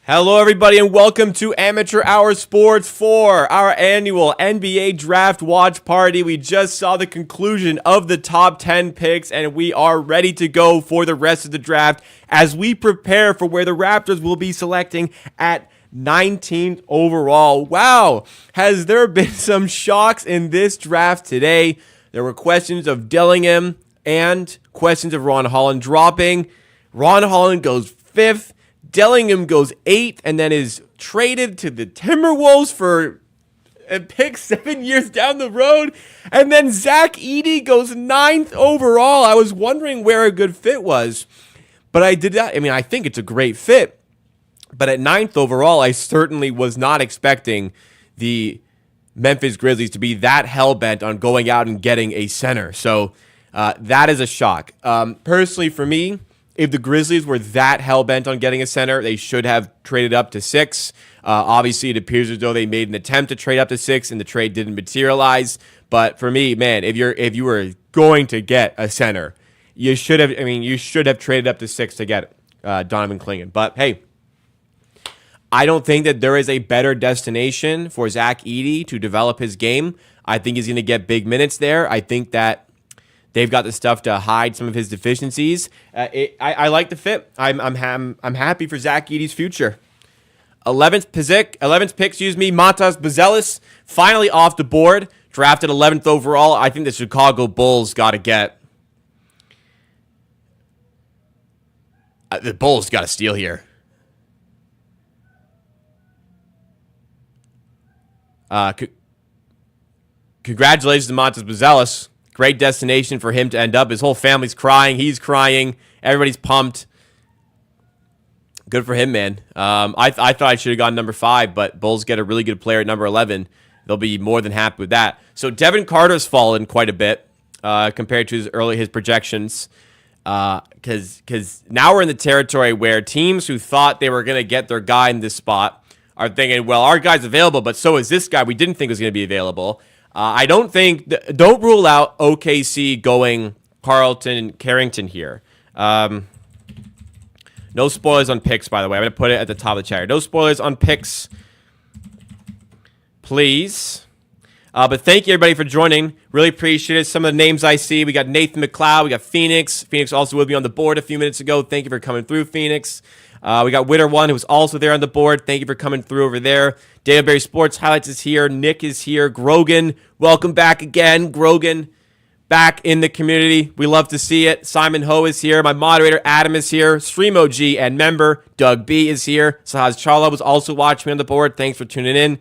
Hello, everybody, and welcome to Amateur Hour Sports for our annual NBA Draft Watch Party. We just saw the conclusion of the top 10 picks, and we are ready to go for the rest of the draft as we prepare for where the Raptors will be selecting at 19th overall. Wow, has there been some shocks in this draft today? There were questions of Dillingham and questions of Ron Holland dropping. Ron Holland goes 5th. Dillingham goes 8th and then is traded to the Timberwolves for a pick 7 years down the road. And then Zach Edey goes 9th overall. I was wondering where a good fit was, but I did not. I mean, I think it's a great fit. But at 9th overall, I certainly was not expecting the Memphis Grizzlies to be that hell-bent on going out and getting a center. So that is a shock. Personally, for me, if the Grizzlies were that hell-bent on getting a center, they should have traded up to 6. Obviously, it appears as though they made an attempt to trade up to 6, and the trade didn't materialize. But for me, man, if you were going to get a center, you should have. I mean, you should have traded up to 6 to get Donovan Clingan. But hey, I don't think that there is a better destination for Zach Edey to develop his game. I think he's going to get big minutes there. I think that they've got the stuff to hide some of his deficiencies. I like the fit. I'm happy for Zach Edey's future. 11th pick, Matas Buzelis, finally off the board, drafted 11th overall. I think the Chicago Bulls got to get. The Bulls got to steal here. Congratulations to Matas Buzelis. Great destination for him to end up. His whole family's crying. He's crying. Everybody's pumped. Good for him, man. I thought I should have gone number 5, but Bulls get a really good player at number 11. They'll be more than happy with that. So Devin Carter's fallen quite a bit compared to his projections. Because now we're in the territory where teams who thought they were going to get their guy in this spot are thinking, well, our guy's available, but so is this guy we didn't think was going to be available. I don't rule out OKC going Carlton Carrington here. No spoilers on picks, by the way. I'm going to put it at the top of the chat. No spoilers on picks, please. But thank you, everybody, for joining. Really appreciate it. Some of the names I see. We got Nathan McLeod. We got Phoenix. Phoenix also with me on the board a few minutes ago. Thank you for coming through, Phoenix. We got Witter1, who was also there on the board. Thank you for coming through over there. Danaberry Sports Highlights is here. Nick is here. Grogan, welcome back again. Grogan, back in the community. We love to see it. Simon Ho is here. My moderator, Adam, is here. Stream OG and member, Doug B, is here. Sahaz Charla was also watching me on the board. Thanks for tuning in.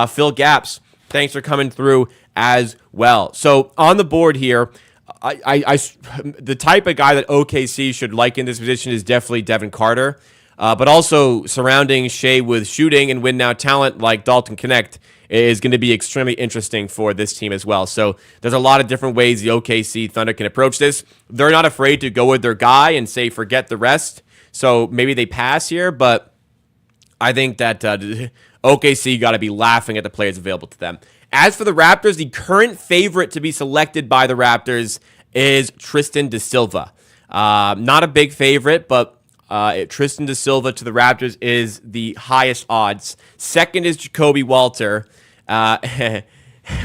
Phil Gaps, thanks for coming through as well. So on the board here, the type of guy that OKC should like in this position is definitely Devin Carter. But also surrounding Shea with shooting and win now talent like Dalton Connect is going to be extremely interesting for this team as well. So there's a lot of different ways the OKC Thunder can approach this. They're not afraid to go with their guy and say forget the rest. So maybe they pass here, but I think that OKC got to be laughing at the players available to them. As for the Raptors, the current favorite to be selected by the Raptors is Tristan da Silva. Not a big favorite, but Tristan da Silva to the Raptors is the highest odds. Second is Jacoby Walter,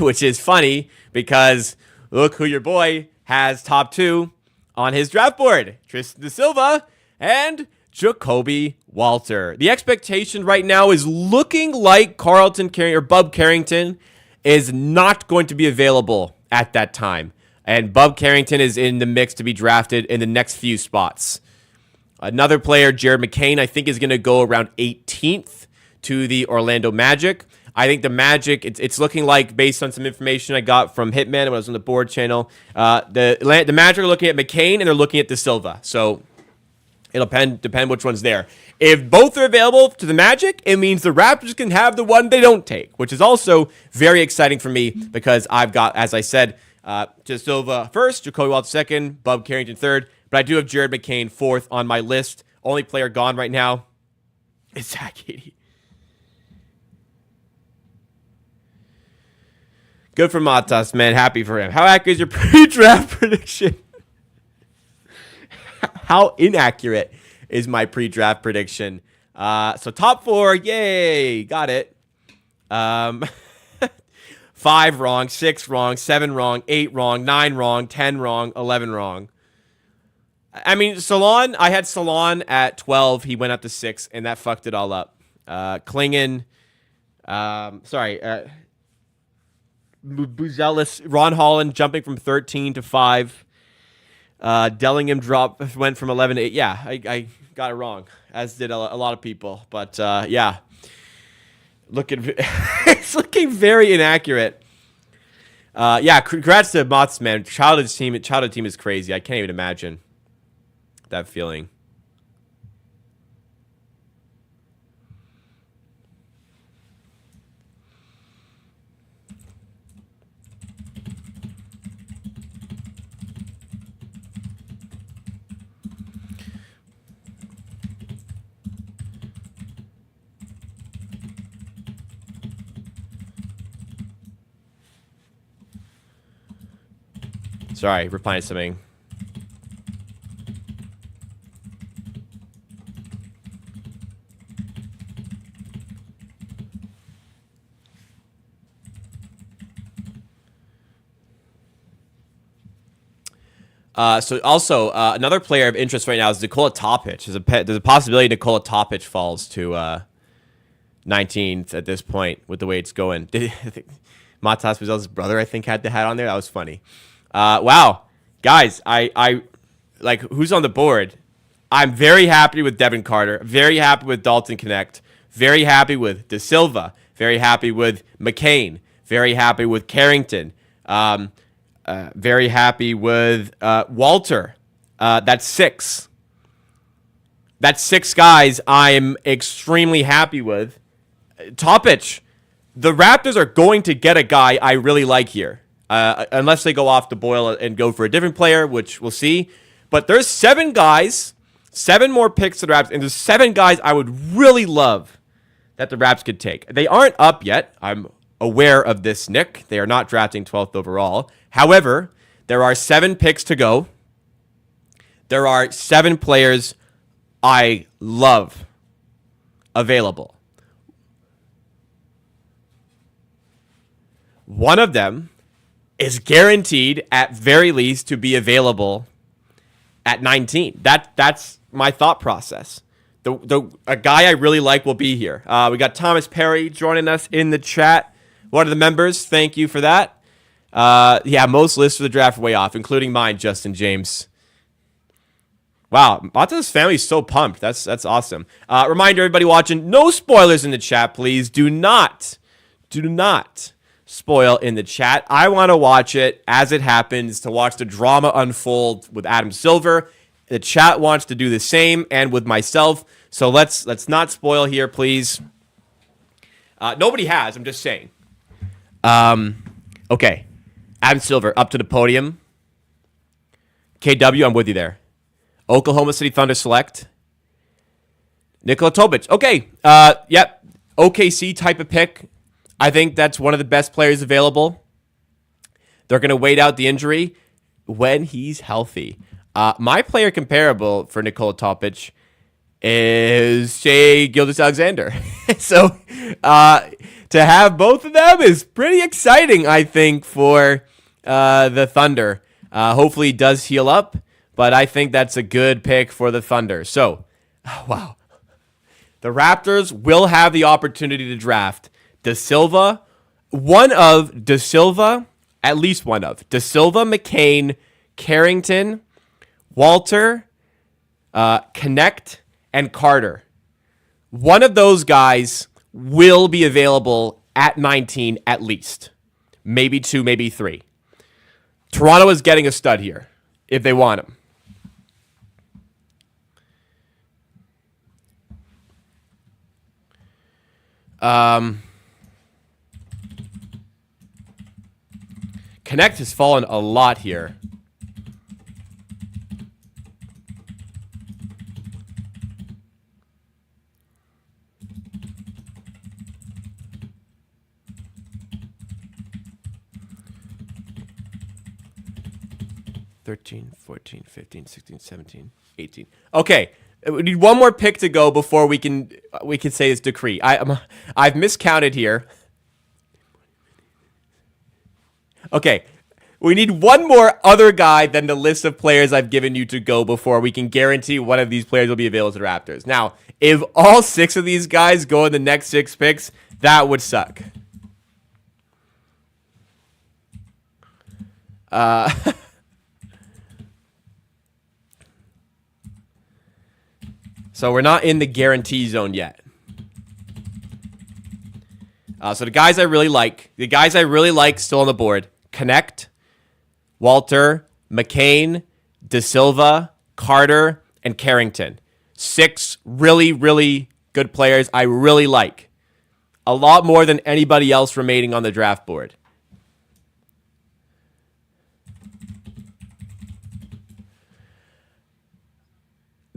which is funny because look who your boy has top 2 on his draft board. Tristan da Silva and Jacoby Walter. The expectation right now is looking like Bub Carrington is not going to be available at that time. And Bub Carrington is in the mix to be drafted in the next few spots. Another player, Jared McCain, I think is going to go around 18th to the Orlando Magic. I think the Magic, it's looking like, based on some information I got from Hitman when I was on the board channel, the Magic are looking at McCain and they're looking at Da Silva. So it'll depend which one's there. If both are available to the Magic, it means the Raptors can have the one they don't take, which is also very exciting for me because I've got, as I said, Da Silva first, Jacoby Walter second, Bub Carrington third. But I do have Jared McCain 4th on my list. Only player gone right now is Zach Edey. Good for Matas, man. Happy for him. How accurate is your pre-draft prediction? How inaccurate is my pre-draft prediction? So top 4, yay, got it. 5 wrong, 6 wrong, 7 wrong, 8 wrong, 9 wrong, 10 wrong, 11 wrong. I mean, Salon, I had Salon at 12. He went up to 6, and that fucked it all up. Klingon, Buzelis, Ron Holland jumping from 13 to 5. Dellingham went from 11 to 8. Yeah, I got it wrong, as did a lot of people. But yeah, it's looking very inaccurate. Yeah, congrats to Mots, man. Childhood team is crazy. I can't even imagine that feeling. Sorry, replying to something. So also another player of interest right now is Nikola Topic. There's a possibility Nikola Topic falls to 19th at this point with the way it's going. Matas Buzel's brother, I think, had the hat on there. That was funny. Wow, guys, I like who's on the board. I'm very happy with Devin Carter. Very happy with Dalton Connect. Very happy with De Silva. Very happy with McCain. Very happy with Carrington. Very happy with Walter. That's 6. That's 6 guys I'm extremely happy with. Topic. The Raptors are going to get a guy I really like here. Unless they go off the boil and go for a different player, which we'll see. But there's 7 guys, 7 more picks to the Raps, and there's 7 guys I would really love that the Raps could take. They aren't up yet. I'm aware of this, Nick. They are not drafting 12th overall. However, there are 7 picks to go. There are 7 players I love available. One of them is guaranteed, at very least, to be available at 19. That's my thought process. A guy I really like will be here. We got Thomas Perry joining us in the chat. One of the members, thank you for that. Yeah, most lists for the draft are way off, including mine, Justin James. Wow, Mata's family is so pumped. That's awesome. Reminder, everybody watching, no spoilers in the chat, please. Do not spoil in the chat. I want to watch it as it happens, to watch the drama unfold with Adam Silver. The chat wants to do the same, and with myself. So let's not spoil here, please. Nobody has. I'm just saying. Okay. Adam Silver up to the podium. KW, I'm with you there. Oklahoma City Thunder select. Nikola Topic. Okay. Yep. OKC type of pick. I think that's one of the best players available. They're going to wait out the injury when he's healthy. My player comparable for Nikola Topic is Shai Gilgeous-Alexander. So to have both of them is pretty exciting, I think, for the Thunder. Hopefully he does heal up, but I think that's a good pick for the Thunder. So, wow. The Raptors will have the opportunity to draft De Silva, at least one of De Silva, McCain, Carrington, Walter, Connect, and Carter. One of those guys will be available at 19 at least. Maybe 2, maybe 3. Toronto is getting a stud here if they want him. Connect has fallen a lot here. $13, $14, $15, $16, $17, $18. Okay, We need one more pick to go before we can say this decree. I've miscounted here. Okay, we need one more other guy than the list of players I've given you to go before we can guarantee one of these players will be available to the Raptors. Now, if all 6 of these guys go in the next 6 picks, that would suck. So we're not in the guarantee zone yet. So the guys I really like still on the board. Connect, Walter, McCain, De Silva, Carter, and Carrington. 6 really, really good players I really like. A lot more than anybody else remaining on the draft board.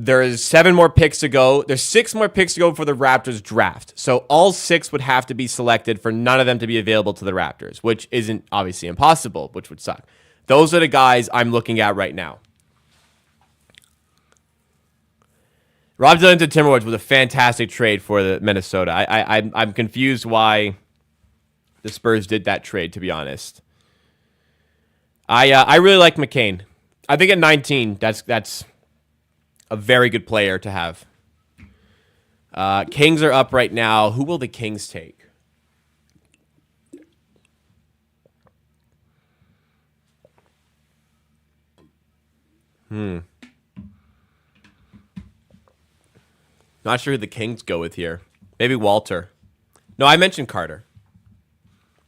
There's 7 more picks to go. There's 6 more picks to go for the Raptors draft. So all 6 would have to be selected for none of them to be available to the Raptors, which isn't obviously impossible, which would suck. Those are the guys I'm looking at right now. Rob Dillon to Timberwolves was a fantastic trade for the Minnesota. I'm confused why the Spurs did that trade, to be honest. I really like McCain. I think at 19, that's a very good player to have. Kings are up right now. Who will the Kings take? Not sure who the Kings go with here. Maybe Walter. No, I mentioned Carter.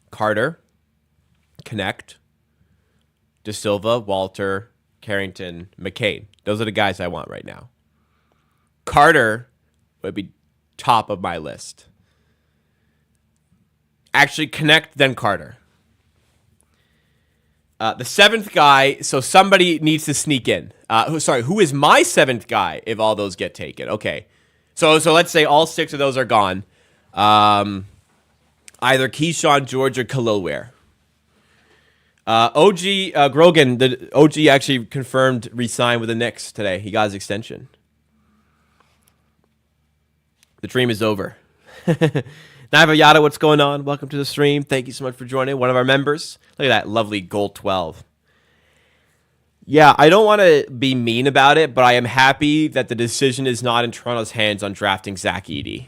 Carter, Connect, De Silva, Walter, Carrington, McCain. Those are the guys I want right now. Carter would be top of my list. Actually, Connect, then Carter. The 7th guy, so somebody needs to sneak in. Who is my 7th guy if all those get taken? Okay. So let's say all 6 of those are gone. Either Keyshawn, George, or Khalil Ware. OG Grogan, the OG actually confirmed re-sign with the Knicks today. He got his extension. The dream is over. Navayada, what's going on? Welcome to the stream. Thank you so much for joining. One of our members. Look at that lovely gold 12. Yeah, I don't want to be mean about it, but I am happy that the decision is not in Toronto's hands on drafting Zach Edey.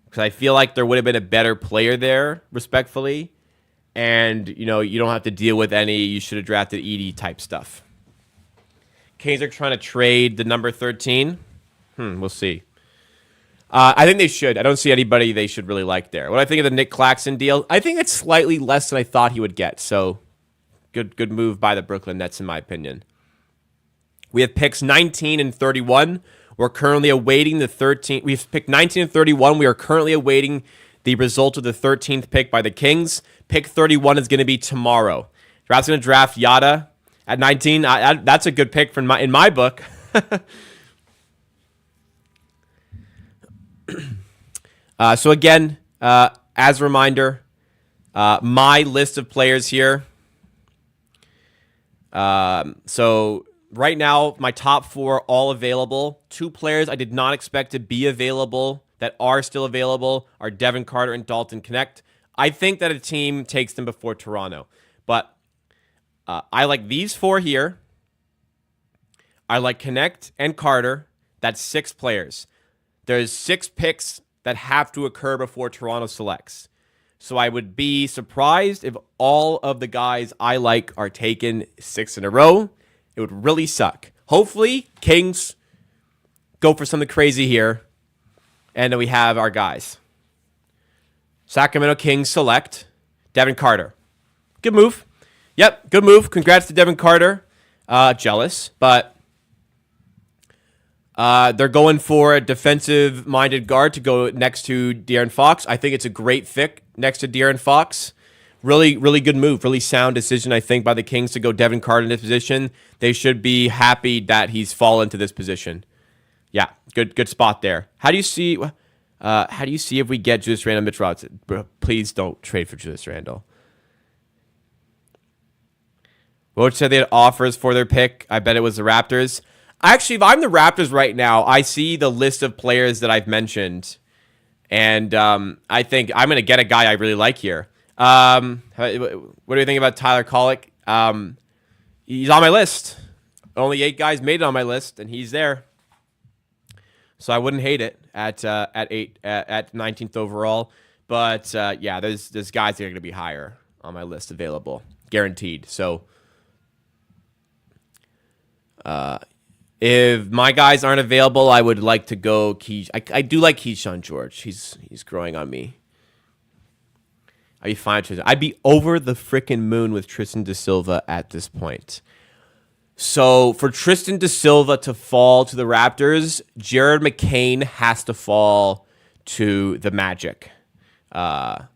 Because I feel like there would have been a better player there, respectfully. And, you don't have to deal with any you should have drafted Edey type stuff. Kings are trying to trade the number 13. We'll see. I think they should. I don't see anybody they should really like there. What I think of the Nick Claxton deal, I think it's slightly less than I thought he would get. So, good move by the Brooklyn Nets, in my opinion. We have picks 19 and 31. We're currently awaiting the 13th. We've picked 19 and 31. We are currently awaiting the result of the 13th pick by the Kings. Pick 31 is going to be tomorrow. Draft's going to draft Yada at 19. That's a good pick in my book. So again, as a reminder, my list of players here. So right now, my top 4 all available. 2 players I did not expect to be available that are still available are Devin Carter and Dalton Connect. I think that a team takes them before Toronto. But I like these 4 here. I like Connect and Carter. That's 6 players. There's 6 picks that have to occur before Toronto selects. So I would be surprised if all of the guys I like are taken 6 in a row. It would really suck. Hopefully, Kings go for something crazy here, and then we have our guys. Sacramento Kings select Devin Carter. Good move. Yep, good move. Congrats to Devin Carter. Jealous, but they're going for a defensive-minded guard to go next to De'Aaron Fox. I think it's a great fit next to De'Aaron Fox. Really, really good move. Really sound decision, I think, by the Kings to go Devin Carter in this position. They should be happy that he's fallen to this position. Yeah, good spot there. How do you see if we get Julius Randle and Mitch Robinson? Bro, please don't trade for Julius Randle. Woj said they had offers for their pick. I bet it was the Raptors. Actually, if I'm the Raptors right now, I see the list of players that I've mentioned, and I think I'm going to get a guy I really like here. What do you think about Tyler Kolek? He's on my list. Only 8 guys made it on my list, and he's there. So I wouldn't hate it at 19th overall. But yeah, there's guys that are going to be higher on my list available, guaranteed. So if my guys aren't available, I would like to go I do like Keyshawn George. He's growing on me. I'd be fine with Tristan. I'd be over the freaking moon with Tristan da Silva at this point. So for Tristan da Silva to fall to the Raptors, Jared McCain has to fall to the Magic, or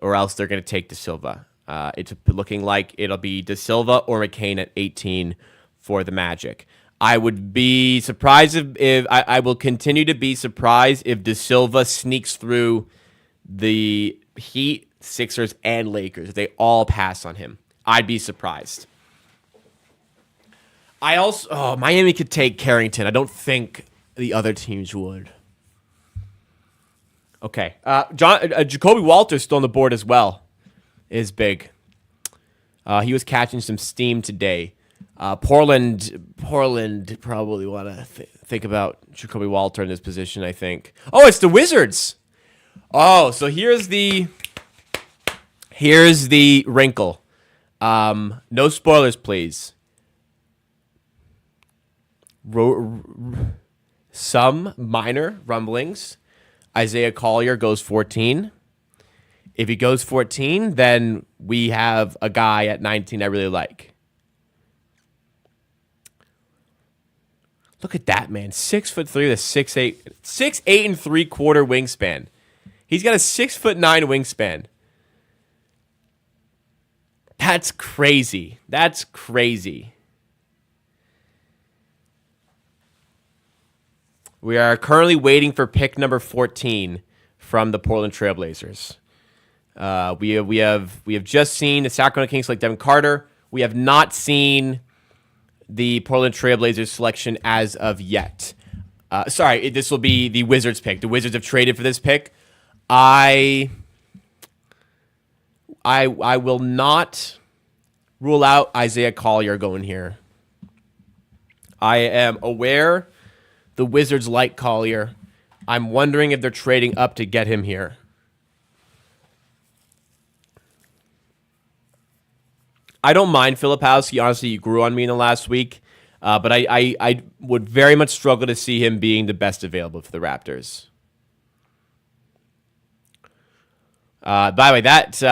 else they're going to take da Silva. It's looking like it'll be da Silva or McCain at 18 for the Magic. I would be surprised if I will continue to be surprised if da Silva sneaks through the Heat, Sixers, and Lakers. If they all pass on him, I'd be surprised. Miami could take Carrington. I don't think the other teams would. Okay, Jacoby Walter's still on the board as well. Is big. He was catching some steam today. Portland probably want to think about Jacoby Walter in this position, I think. Oh, it's the Wizards. Oh, so here's the wrinkle. No spoilers, please. Some minor rumblings. Isaiah Collier goes 14. If he goes 14, then we have a guy at 19 I really like. Look at that, man. 6'3" with 6'8", 6'8" and 3/4 wingspan. He's got a 6'9" wingspan. That's crazy. That's crazy. We are currently waiting for pick number 14 from the Portland Trailblazers. We have just seen the Sacramento Kings select Devin Carter. We have not seen the Portland Trailblazers selection as of yet. Sorry, this will be the Wizards pick. The Wizards have traded for this pick. I will not rule out Isaiah Collier going here. I am aware the Wizards like Collier. I'm wondering if they're trading up to get him here. I don't mind Filipowski. Honestly, he grew on me in the last week. But I would very much struggle to see him being the best available for the Raptors. By the way, that...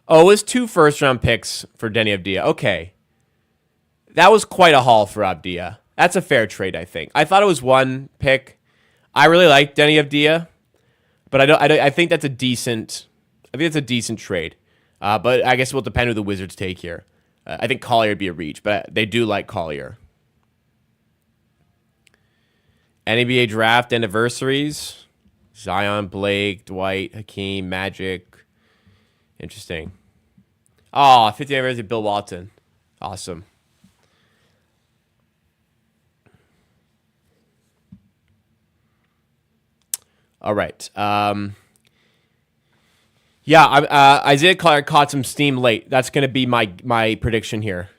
it was 2 first-round picks for Denny Avdia. Okay. That was quite a haul for Avdia. That's a fair trade, I think. I thought it was 1 pick. I really like Denny Avdia, but I think that's a decent... I think it's a decent trade. But I guess it will depend who the Wizards take here. I think Collier would be a reach, but they do like Collier. NBA draft anniversaries. Zion, Blake, Dwight, Hakeem, Magic. Interesting. Oh, 50th anniversary of Bill Walton. Awesome. All right. Yeah, Isaiah Collier caught some steam late. That's going to be my prediction here.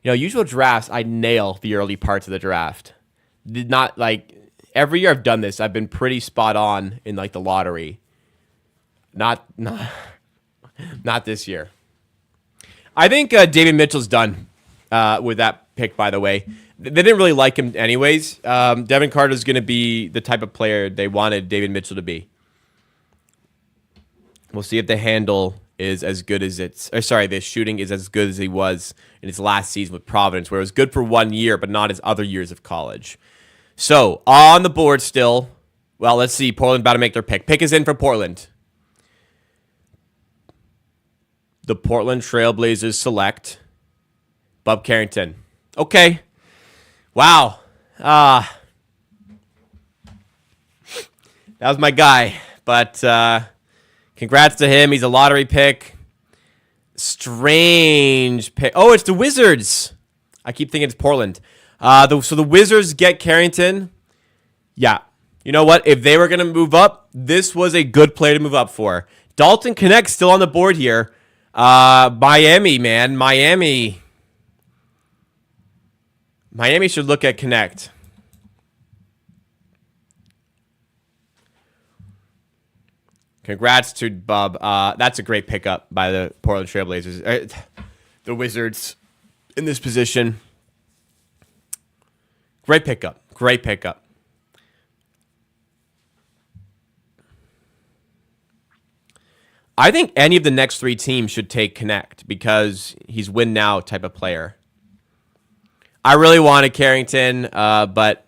Usual drafts, I nail the early parts of the draft. Did not every year I've done this. I've been pretty spot on in the lottery. Not this year. I think David Mitchell's done with that pick. By the way, they didn't really like him anyways. Devin Carter's going to be the type of player they wanted David Mitchell to be. We'll see if the handle is as good as the shooting is as good as he was in his last season with Providence, where it was good for 1 year, but not his other years of college. So, on the board still, well, let's see. Portland about to make their pick. Pick is in for Portland. The Portland Trailblazers select Bub Carrington. Okay. Wow. That was my guy, but... Congrats to him. He's a lottery pick. Strange pick. Oh, it's the Wizards. I keep thinking it's Portland. So the Wizards get Carrington. Yeah. You know what? If they were going to move up, this was a good player to move up for. Dalton Connect still on the board here. Miami, man. Miami should look at Connect. Congrats to Bub. That's a great pickup by the Portland Trailblazers. The Wizards in this position. Great pickup. Great pickup. I think any of the next 3 teams should take Connect because he's win now type of player. I really wanted Carrington, but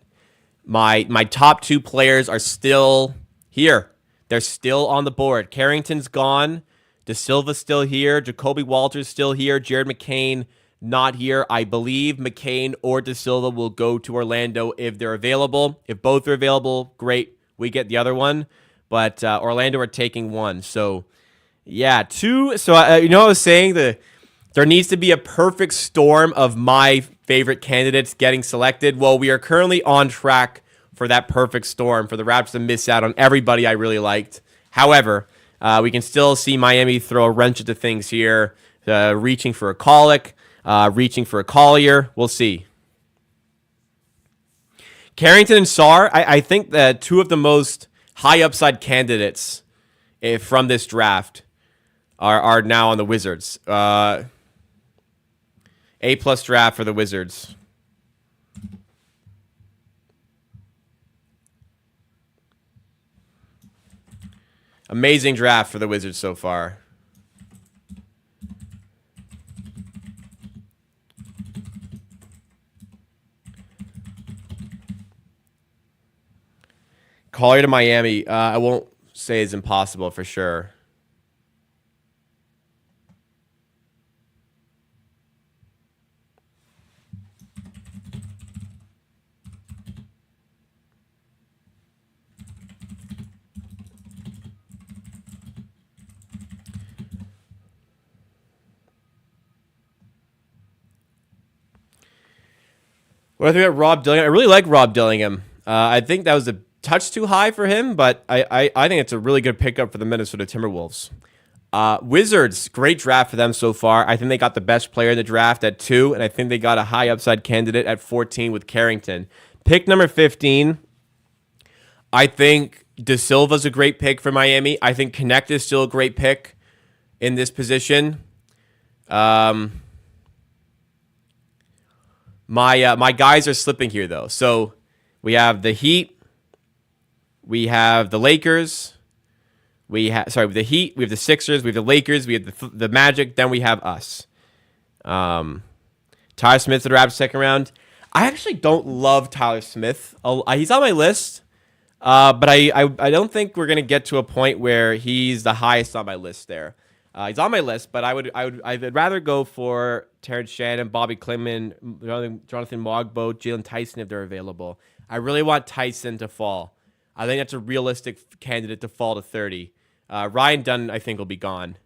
my top 2 players are still here. They're still on the board. Carrington's gone. De Silva's still here. Jacoby Walter's still here. Jared McCain not here. I believe McCain or De Silva will go to Orlando if they're available. If both are available, great. We get the other one. But Orlando are taking one. So, yeah, 2. So, I was saying there needs to be a perfect storm of my favorite candidates getting selected. Well, we are currently on track for that perfect storm for the Raptors to miss out on everybody I really liked. However, we can still see Miami throw a wrench into things here, reaching for a Colic, reaching for a Collier. We'll see. Carrington and Sarr, I think that 2 of the most high upside candidates from this draft are now on the Wizards. A+ draft for the Wizards. Amazing draft for the Wizards so far. Collier to Miami, I won't say is impossible for sure. What do I think about Rob Dillingham? I really like Rob Dillingham. I think that was a touch too high for him, but I think it's a really good pickup for the Minnesota Timberwolves. Wizards, great draft for them so far. I think they got the best player in the draft at 2, and I think they got a high upside candidate at 14 with Carrington. Pick number 15, I think De Silva's a great pick for Miami. I think Connect is still a great pick in this position. My guys are slipping here, though. So we have the Heat. We have the Lakers. We have the Heat. We have the Sixers. We have the Lakers. We have the Magic. Then we have us. Tyler Smith to the Raptors second round. I actually don't love Tyler Smith. He's on my list, but I don't think we're gonna get to a point where he's the highest on my list there. He's on my list, but I'd rather go for Terrence Shannon, Bobby Clement, Jonathan Mogbo, Jalen Tyson if they're available. I really want Tyson to fall. I think that's a realistic candidate to fall to 30. Ryan Dunn, I think, will be gone.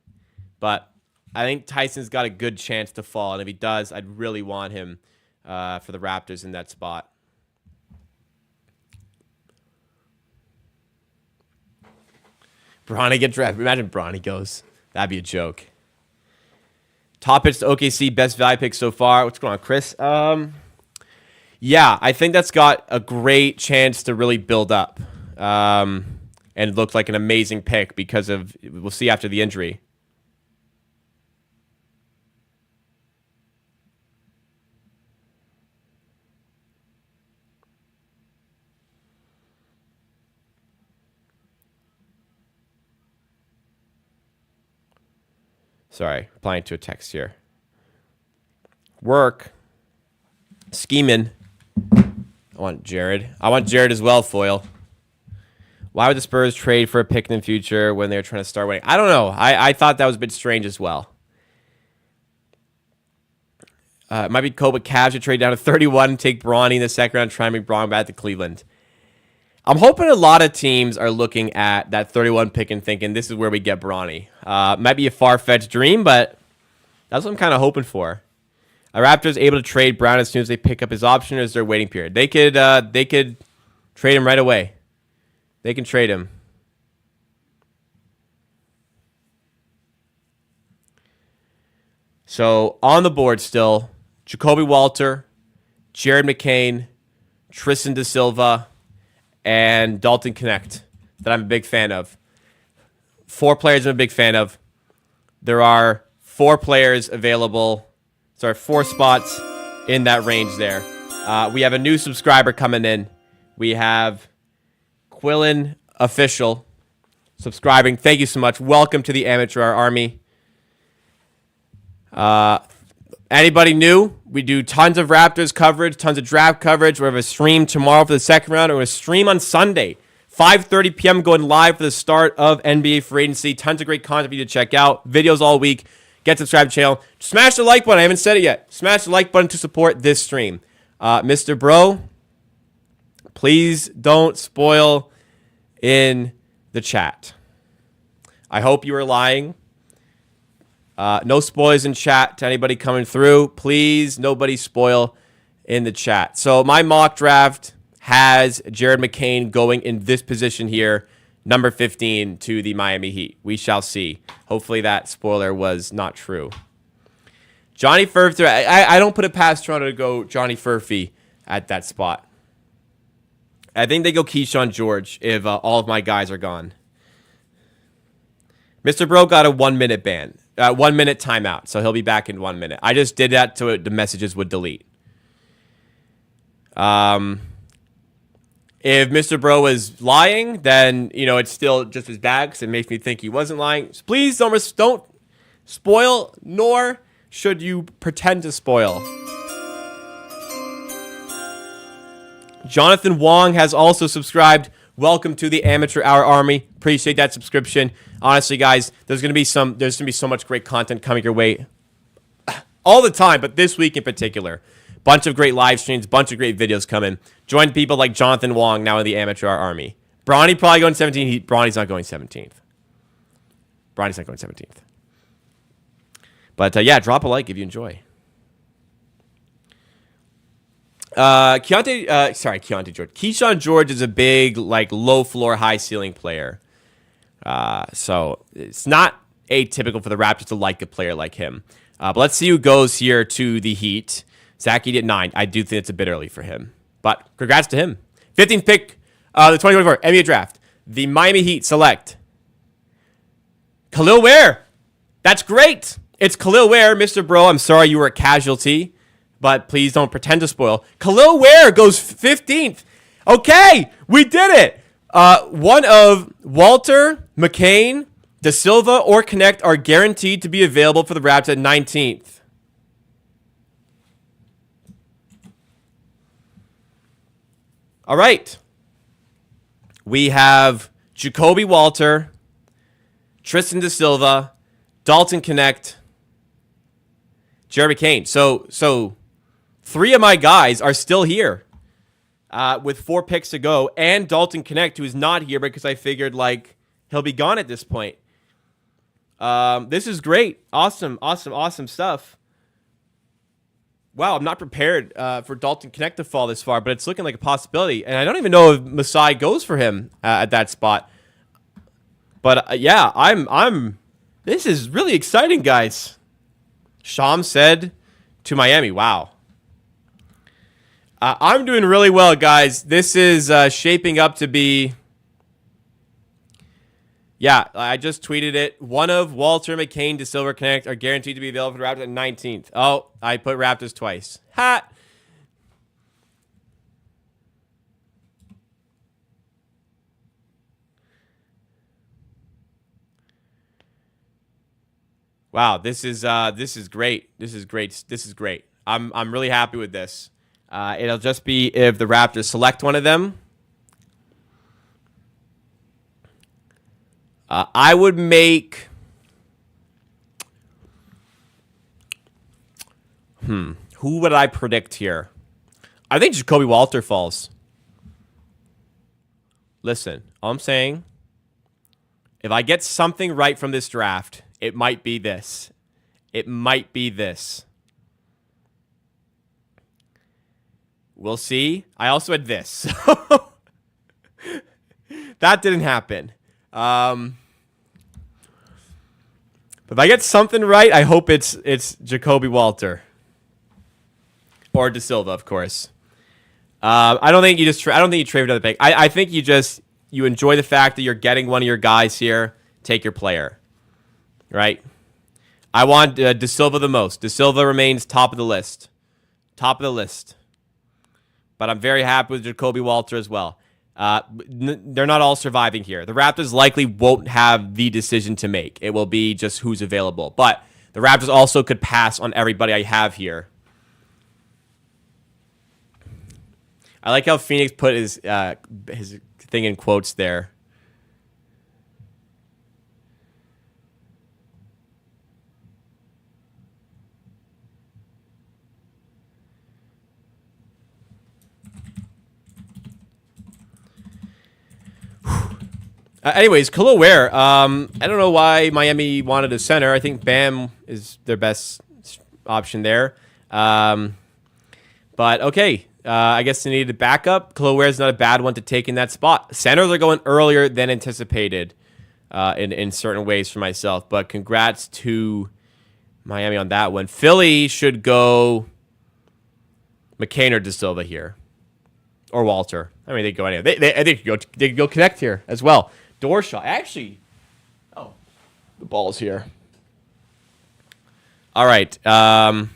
But I think Tyson's got a good chance to fall, and if he does, I'd really want him for the Raptors in that spot. Bronny get drafted. Imagine Bronny goes. That'd be a joke. Top picks to OKC, best value pick so far. What's going on, Chris? Yeah, I think that's got a great chance to really build up and look like an amazing pick because of, we'll see after the injury. Sorry, replying to a text here. Work. Scheming. I want Jared as well, Foil. Why would the Spurs trade for a pick in the future when they're trying to start winning? I don't know. I thought that was a bit strange as well. It might be cool, but Cavs should trade down to 31 and take Bronny in the second round, try and bring Bron back to Cleveland. I'm hoping a lot of teams are looking at that 31 pick and thinking this is where we get Bronny. Might be a far-fetched dream, but that's what I'm kind of hoping for. Raptors able to trade Brown as soon as they pick up his option, or is there a waiting period? They could trade him right away. They can trade him. So on the board still, Jacoby Walter, Jared McCain, Tristan Da Silva, and Dalton Connect that I'm a big fan of. 4 players I'm a big fan of. There are 4 players available. Sorry, 4 spots in that range there. We have a new subscriber coming in. We have Quillen Official subscribing. Thank you so much. Welcome to the Amateur Army. Anybody new? We do tons of Raptors coverage, tons of draft coverage. We have a stream tomorrow for the second round. We're going to stream on Sunday, 5:30 p.m. going live for the start of NBA free agency. Tons of great content for you to check out. Videos all week. Get subscribed to the channel. Smash the like button. I haven't said it yet. Smash the like button to support this stream. Mr. Bro, please don't spoil in the chat. I hope you are lying. No spoilers in chat to anybody coming through. Please, nobody spoil in the chat. So my mock draft has Jared McCain going in this position here, number 15 to the Miami Heat. We shall see. Hopefully that spoiler was not true. Johnny Furphy, I don't put it past Toronto to go Johnny Furphy at that spot. I think they go Keyshawn George if all of my guys are gone. Mr. Bro got a 1-minute ban. 1-minute timeout, so he'll be back in 1 minute. I just did that so the messages would delete. If Mr. Bro is lying, then it's still just as bad because it makes me think he wasn't lying. So please don't spoil, nor should you pretend to spoil. Jonathan Wong has also subscribed. Welcome to the Amateur Hour Army. Appreciate that subscription. Honestly, guys, there's gonna be so much great content coming your way all the time, but this week in particular, bunch of great live streams, bunch of great videos coming. Join people like Jonathan Wong now in the Amateur Hour Army. Bronny probably going 17th. Bronny's not going 17th. Bronny's not going 17th. But yeah, drop a like if you enjoy. Keontae George. Keyshawn George is a big, low floor, high ceiling player. So it's not atypical for the Raptors to like a player like him. But let's see who goes here to the Heat. Zach Edey at 9. I do think it's a bit early for him. But congrats to him. 15th pick, the 2024 NBA Draft. The Miami Heat select Khalil Ware. That's great. It's Khalil Ware, Mr. Bro. I'm sorry you were a casualty, but please don't pretend to spoil. Khalil Ware goes 15th. Okay, we did it. One of Walter, McCain, Da Silva, or Connect are guaranteed to be available for the Raptors at 19th. All right. We have Jacoby Walter, Tristan Da Silva, Dalton Connect, Jared McCain. So 3 of my guys are still here with 4 picks to go, and Dalton Connect, who is not here because I figured he'll be gone at this point. This is great. Awesome stuff. Wow, I'm not prepared for Dalton Connect to fall this far, but it's looking like a possibility. And I don't even know if Masai goes for him at that spot. But yeah, I'm. This is really exciting, guys. Sham said to Miami. Wow. I'm doing really well, guys. This is shaping up to be. Yeah, I just tweeted it. One of Walter, McCain, Da Silva, Connect are guaranteed to be available for the Raptors at 19th. Oh, I put Raptors twice. Ha! Wow, this is great. This is great. I'm really happy with this. It'll just be if the Raptors select one of them. I would make. Who would I predict here? I think Jacoby Walter falls. Listen, all I'm saying, if I get something right from this draft, it might be this. It might be this. We'll see. I also had this. That didn't happen. But if I get something right, I hope it's Jacoby Walter. Or De Silva, of course. I don't think you just. I don't think you trade another pick. I think you enjoy the fact that you're getting one of your guys here. Take your player, right? I want De Silva the most. De Silva remains top of the list. Top of the list. But I'm very happy with Jacoby Walter as well. They're not all surviving here. The Raptors likely won't have the decision to make. It will be just who's available. But the Raptors also could pass on everybody I have here. I like how Phoenix put his thing in quotes there. Anyways, Khalil Ware. I don't know why Miami wanted a center. I think Bam is their best option there. But okay. I guess they needed a backup. Khalil Ware is not a bad one to take in that spot. Centers are going earlier than anticipated in certain ways for myself. But congrats to Miami on that one. Philly should go McCain or De Silva here. Or Walter. I mean, they go anywhere. They could go connect here as well. Door shot. Actually, the ball's here. All right. I'll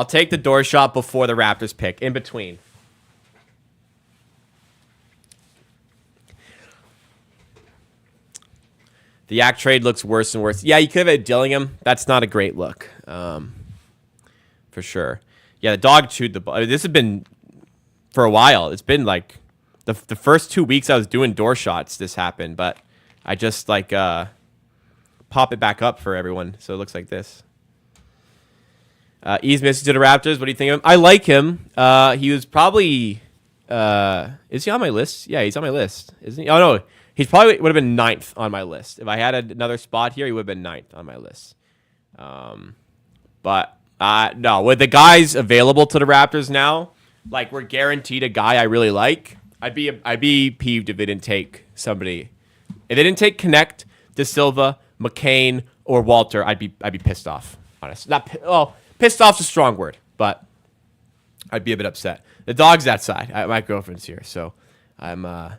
take the door shot before the Raptors pick. In between. The Yak trade looks worse and worse. Yeah, you could have had Dillingham. That's not a great look. For sure. Yeah, the dog chewed the ball. This has been for a while. It's been like the first 2 weeks I was doing door shots, this happened, but I just like pop it back up for everyone. So it looks like this. He's missing to the Raptors. What do you think of him? I like him. He was probably is he on my list? Yeah, he's on my list. Isn't he? Oh no, he's probably would have been 9th on my list. If I had another spot here, he would have been 9th on my list. But no, with the guys available to the Raptors now, like we're guaranteed a guy I really like. I'd be peeved if they didn't take somebody. If they didn't take Connect, De Silva, McCain, or Walter, I'd be pissed off. Honest, pissed off's a strong word, but I'd be a bit upset. The dog's that side. My girlfriend's here, so I'm not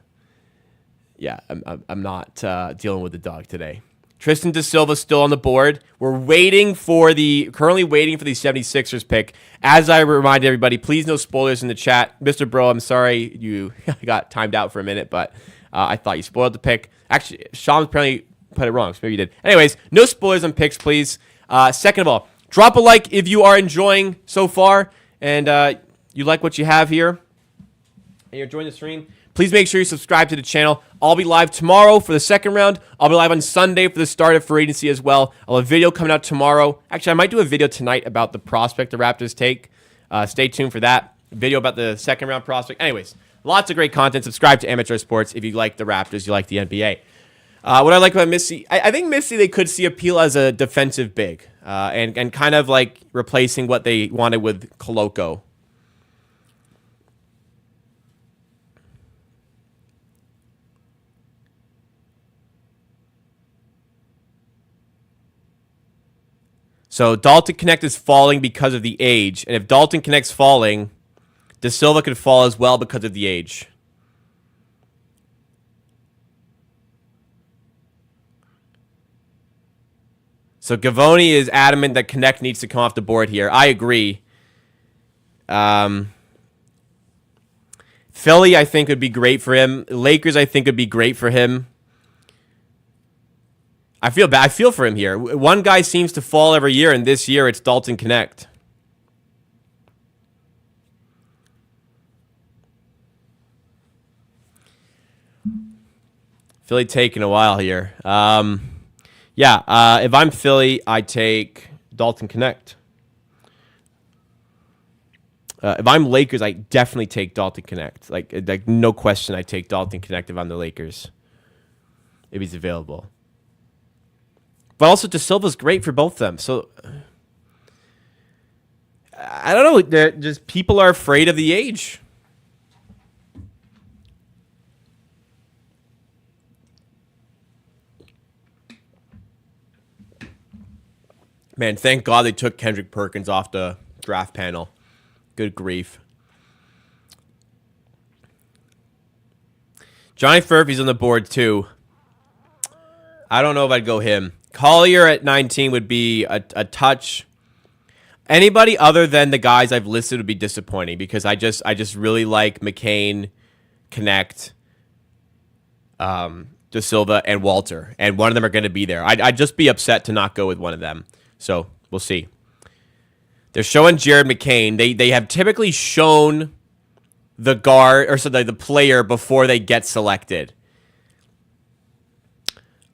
dealing with the dog today. Tristan De Silva still on the board. We're currently waiting for the 76ers pick. As I remind everybody, please no spoilers in the chat. Mr. Bro, I'm sorry you got timed out for a minute, but I thought you spoiled the pick. Actually, Sean apparently put it wrong, so maybe you did. Anyways, no spoilers on picks, please. Second of all, drop a like if you are enjoying so far and you like what you have here and you're enjoying the stream. Please make sure you subscribe to the channel. I'll be live tomorrow for the second round. I'll be live on Sunday for the start of free agency as well. I'll have a video coming out tomorrow. Actually, I might do a video tonight about the prospect the Raptors take. Stay tuned for that. A video about the second round prospect. Anyways, lots of great content. Subscribe to Amateur Sports if you like the Raptors, you like the NBA. What I like about Missy, I think Missy, they could see appeal as a defensive big and kind of like replacing what they wanted with Koloko. So Dalton Connect is falling because of the age. And if Dalton Connect's falling, De Silva could fall as well because of the age. So Gavoni is adamant that Connect needs to come off the board here. I agree. Philly, I think, would be great for him. Lakers, I think, would be great for him. I feel bad. I feel for him here. One guy seems to fall every year, and this year it's Dalton Connect. Philly taking a while here. If I'm Philly, I take Dalton Connect. If I'm Lakers, I definitely take Dalton Connect. Like no question, I take Dalton Connect if I'm the Lakers, if he's available. But also, De Silva's great for both of them. So I don't know. Just people are afraid of the age. Man, thank God they took Kendrick Perkins off the draft panel. Good grief. Johnny Furphy's on the board too. I don't know if I'd go him. Collier at 19 would be a touch. Anybody other than the guys I've listed would be disappointing because I just really like McCain, Connect, De Silva, and Walter, and one of them are going to be there. I'd just be upset to not go with one of them. So we'll see. They're showing Jared McCain. They have typically shown the guard or so the player before they get selected.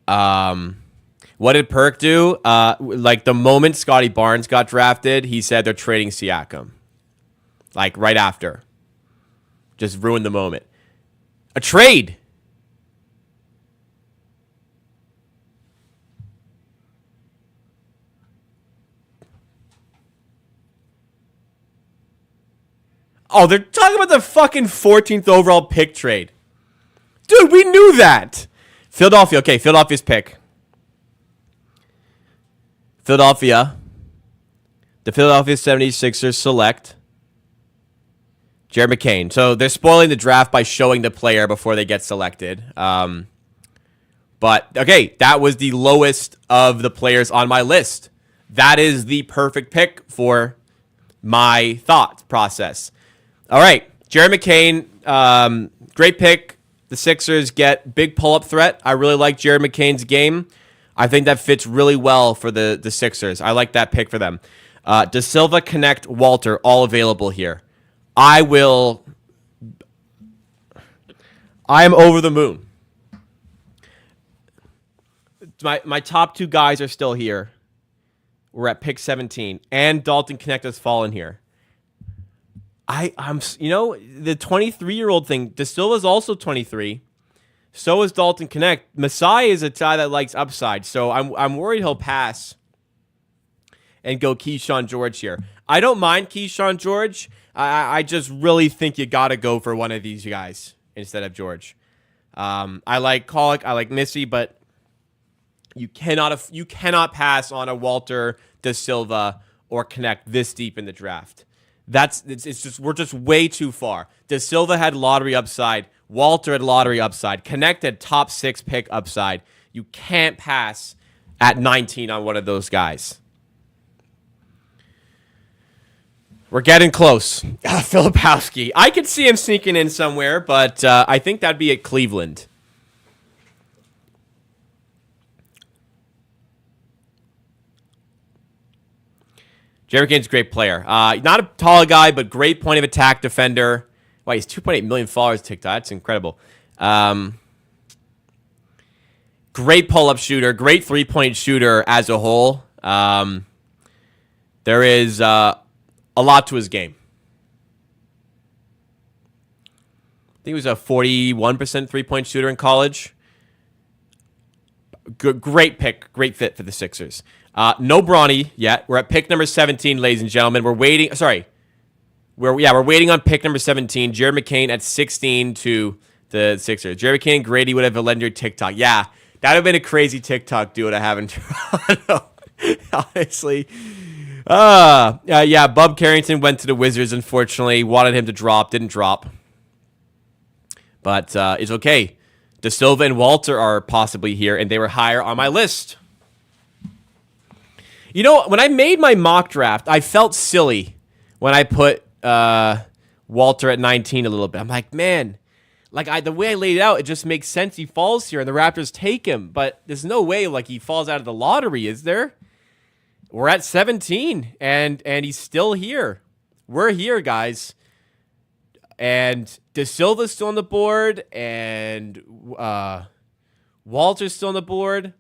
What did Perk do? Like the moment Scotty Barnes got drafted, he said they're trading Siakam. Like right after. Just ruined the moment. A trade. Oh, they're talking about the fucking 14th overall pick trade. Dude, we knew that. Philadelphia. Okay, Philadelphia's pick. Philadelphia. The Philadelphia 76ers select Jared McCain. So they're spoiling the draft by showing the player before they get selected. But, okay, that was the lowest of the players on my list. That is the perfect pick for my thought process. All right, Jared McCain, great pick. The Sixers get big pull-up threat. I really like Jared McCain's game. I think that fits really well for the Sixers. I like that pick for them. De Silva, Connect, Walter, all available here. I am over the moon. My top two guys are still here. We're at pick 17, and Dalton Connect has fallen here. I'm the 23-year-old thing. De Silva's also 23. So is Dalton Connect. Masai is a guy that likes upside, so I'm worried he'll pass and go Keyshawn George here. I don't mind Keyshawn George. I just really think you got to go for one of these guys instead of George. I like Colic, I like Missy, but you cannot pass on a Walter, De Silva, or Connect this deep in the draft. We're just way too far. De Silva had lottery upside. Walter had lottery upside. Connect had top 6 pick upside. You can't pass at 19 on one of those guys. We're getting close. Filipowski. I could see him sneaking in somewhere, but I think that'd be at Cleveland. Jerry Kane's a great player. Not a tall guy, but great point of attack defender. Wow, he's 2.8 million followers on TikTok. That's incredible. Great pull-up shooter. Great three-point shooter as a whole. There is a lot to his game. I think he was a 41% three-point shooter in college. Great pick. Great fit for the Sixers. No Bronny yet. We're at pick number 17, ladies and gentlemen. We're waiting. Sorry. We're waiting on pick number 17. Jared McCain at 16 to the Sixers. Jared McCain and Grady would have a legendary TikTok. Yeah, that would have been a crazy TikTok duo to have in Toronto. Honestly. Yeah, Bub Carrington went to the Wizards, unfortunately. Wanted him to drop. Didn't drop. But it's okay. De Silva and Walter are possibly here, and they were higher on my list. You know, when I made my mock draft, I felt silly when I put Walter at 19 a little bit. I'm like, man, the way I laid it out, it just makes sense. He falls here, and the Raptors take him. But there's no way he falls out of the lottery, is there? We're at 17, and he's still here. We're here, guys. And De Silva's still on the board, and Walter's still on the board.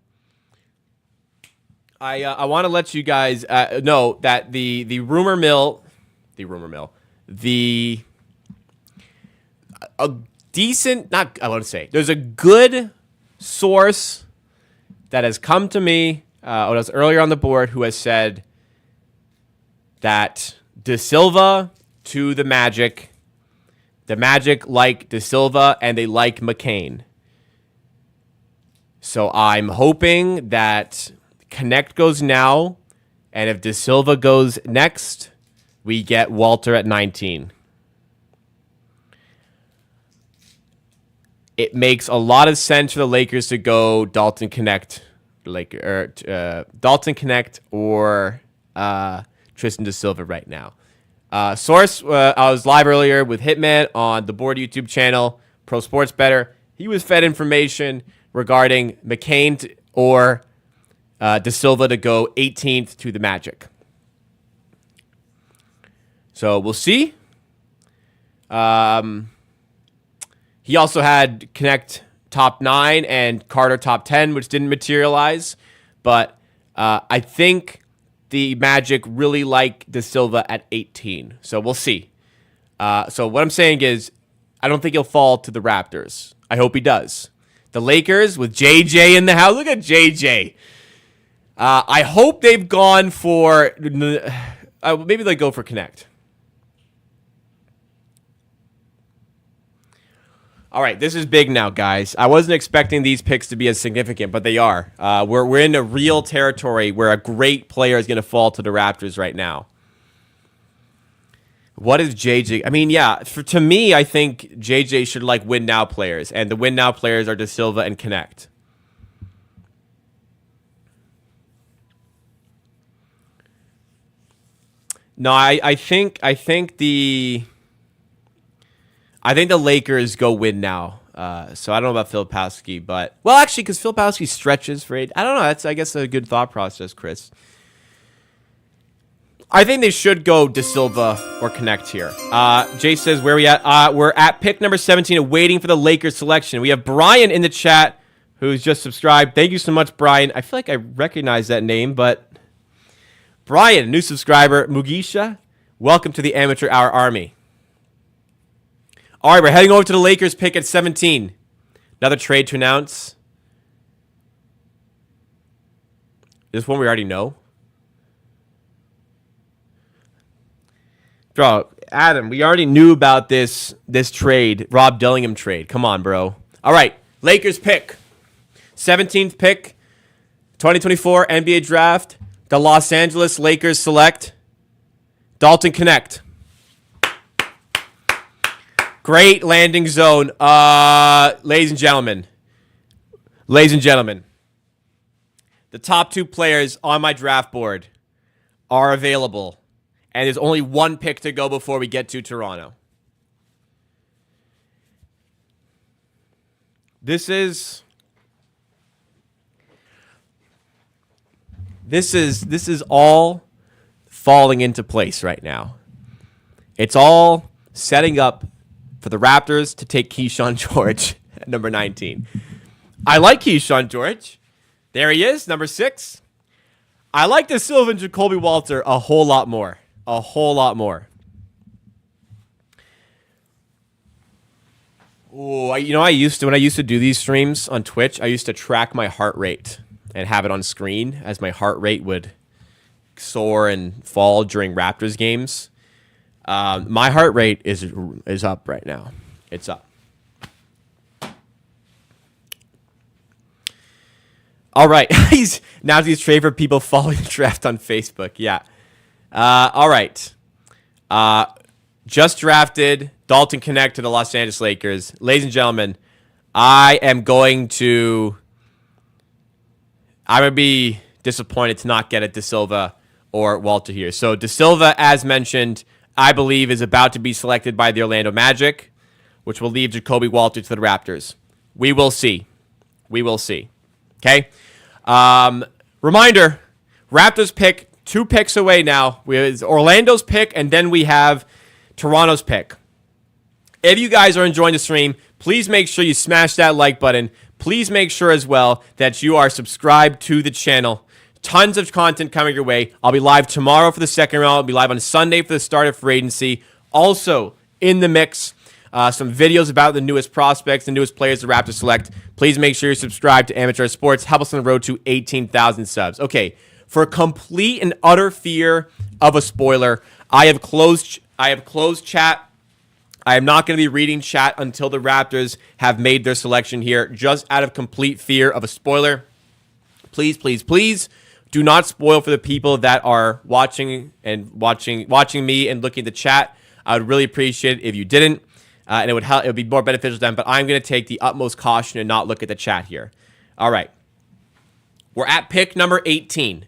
I want to let you guys know that the rumor mill, the a decent, not I want to say, there's a good source that has come to me, was earlier on the board, who has said that De Silva to the Magic like De Silva and they like McCain. So I'm hoping that Connect goes now, and if De Silva goes next, we get Walter at 19. It makes a lot of sense for the Lakers to go Dalton Connect, Dalton Connect or Tristan De Silva right now. Source, I was live earlier with Hitman on the Board YouTube channel, Pro Sports Better. He was fed information regarding McCain or De Silva to go 18th to the Magic. So we'll see. He also had Connect top 9 and Carter top 10, which didn't materialize. But I think the Magic really like De Silva at 18. So we'll see. So what I'm saying is, I don't think he'll fall to the Raptors. I hope he does. The Lakers with JJ in the house. Look at JJ. I hope they've gone for... maybe they go for Connect. All right, this is big now, guys. I wasn't expecting these picks to be as significant, but they are. We're in a real territory where a great player is going to fall to the Raptors right now. What is JJ? I mean, yeah, to me, I think JJ should like win now players, and the win now players are De Silva and Connect. No, I think the Lakers go win now. So I don't know about Filipowski, but well, actually, because Filipowski stretches for 8. I don't know. That's, I guess, a good thought process, Chris. I think they should go De Silva or Connect here. Jay says, where are we at? We're at pick number 17 waiting for the Lakers selection. We have Brian in the chat who's just subscribed. Thank you so much, Brian. I feel like I recognize that name, but Brian, new subscriber. Mugisha, welcome to the Amateur Hour Army. All right, we're heading over to the Lakers pick at 17. Another trade to announce. This one we already know. Bro, Adam, we already knew about this trade, Rob Dillingham trade. Come on, bro. All right, Lakers pick. 17th pick, 2024 NBA Draft. The Los Angeles Lakers select Dalton Connect. Great landing zone. Ladies and gentlemen, the top 2 players on my draft board are available, and there's only one pick to go before we get to Toronto. This is all falling into place right now. It's all setting up for the Raptors to take Keyshawn George at number 19. I like Keyshawn George. There he is, number 6. I like De Silva and Jacoby Walter a whole lot more. A whole lot more. Oh, when I used to do these streams on Twitch, I used to track my heart rate and have it on screen as my heart rate would soar and fall during Raptors games. My heart rate is up right now. It's up. All right. Now he's favorite people following the draft on Facebook. Yeah. All right. Just drafted Dalton Connect to the Los Angeles Lakers. Ladies and gentlemen, I am going to be disappointed to not get it De Silva or Walter here. So De Silva, as mentioned, I believe is about to be selected by the Orlando Magic, which will leave Jacoby Walter to the Raptors. We will see. We will see. Okay? Reminder, Raptors pick 2 picks away now. We have Orlando's pick, and then we have Toronto's pick. If you guys are enjoying the stream, please make sure you smash that like button. Please make sure as well that you are subscribed to the channel. Tons of content coming your way. I'll be live tomorrow for the second round. I'll be live on Sunday for the start of free agency. Also in the mix, some videos about the newest prospects, the newest players the Raptors select. Please make sure you subscribe to Amateur Sports. Help us on the road to 18,000 subs. Okay, for complete and utter fear of a spoiler, I have closed chat. I am not going to be reading chat until the Raptors have made their selection here, just out of complete fear of a spoiler. Please, please, please do not spoil for the people that are watching me and looking at the chat. I would really appreciate it if you didn't, and it would be more beneficial to them. But I'm going to take the utmost caution and not look at the chat here. All right, we're at pick number 18,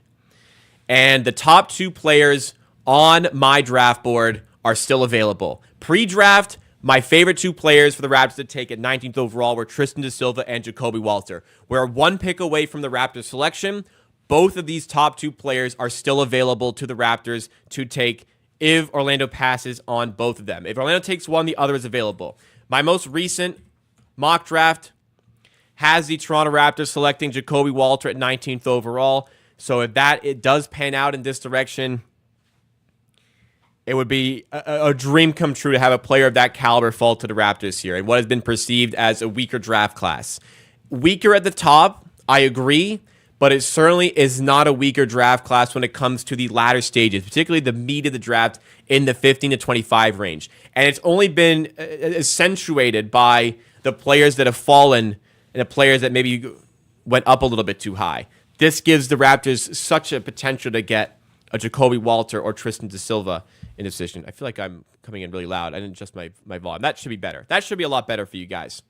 and the top 2 players on my draft board are still available. Pre-draft, my favorite 2 players for the Raptors to take at 19th overall were Tristan da Silva and Jacoby Walter. We're 1 pick away from the Raptors selection. Both of these top 2 players are still available to the Raptors to take if Orlando passes on both of them. If Orlando takes one, the other is available. My most recent mock draft has the Toronto Raptors selecting Jacoby Walter at 19th overall. So if it does pan out in this direction, it would be a dream come true to have a player of that caliber fall to the Raptors here in what has been perceived as a weaker draft class. Weaker at the top, I agree, but it certainly is not a weaker draft class when it comes to the latter stages, particularly the meat of the draft in the 15 to 25 range. And it's only been accentuated by the players that have fallen and the players that maybe went up a little bit too high. This gives the Raptors such a potential to get a Jacoby Walter or Tristan da Silva in this position. I feel like I'm coming in really loud. I didn't adjust my volume. That should be better. That should be a lot better for you guys.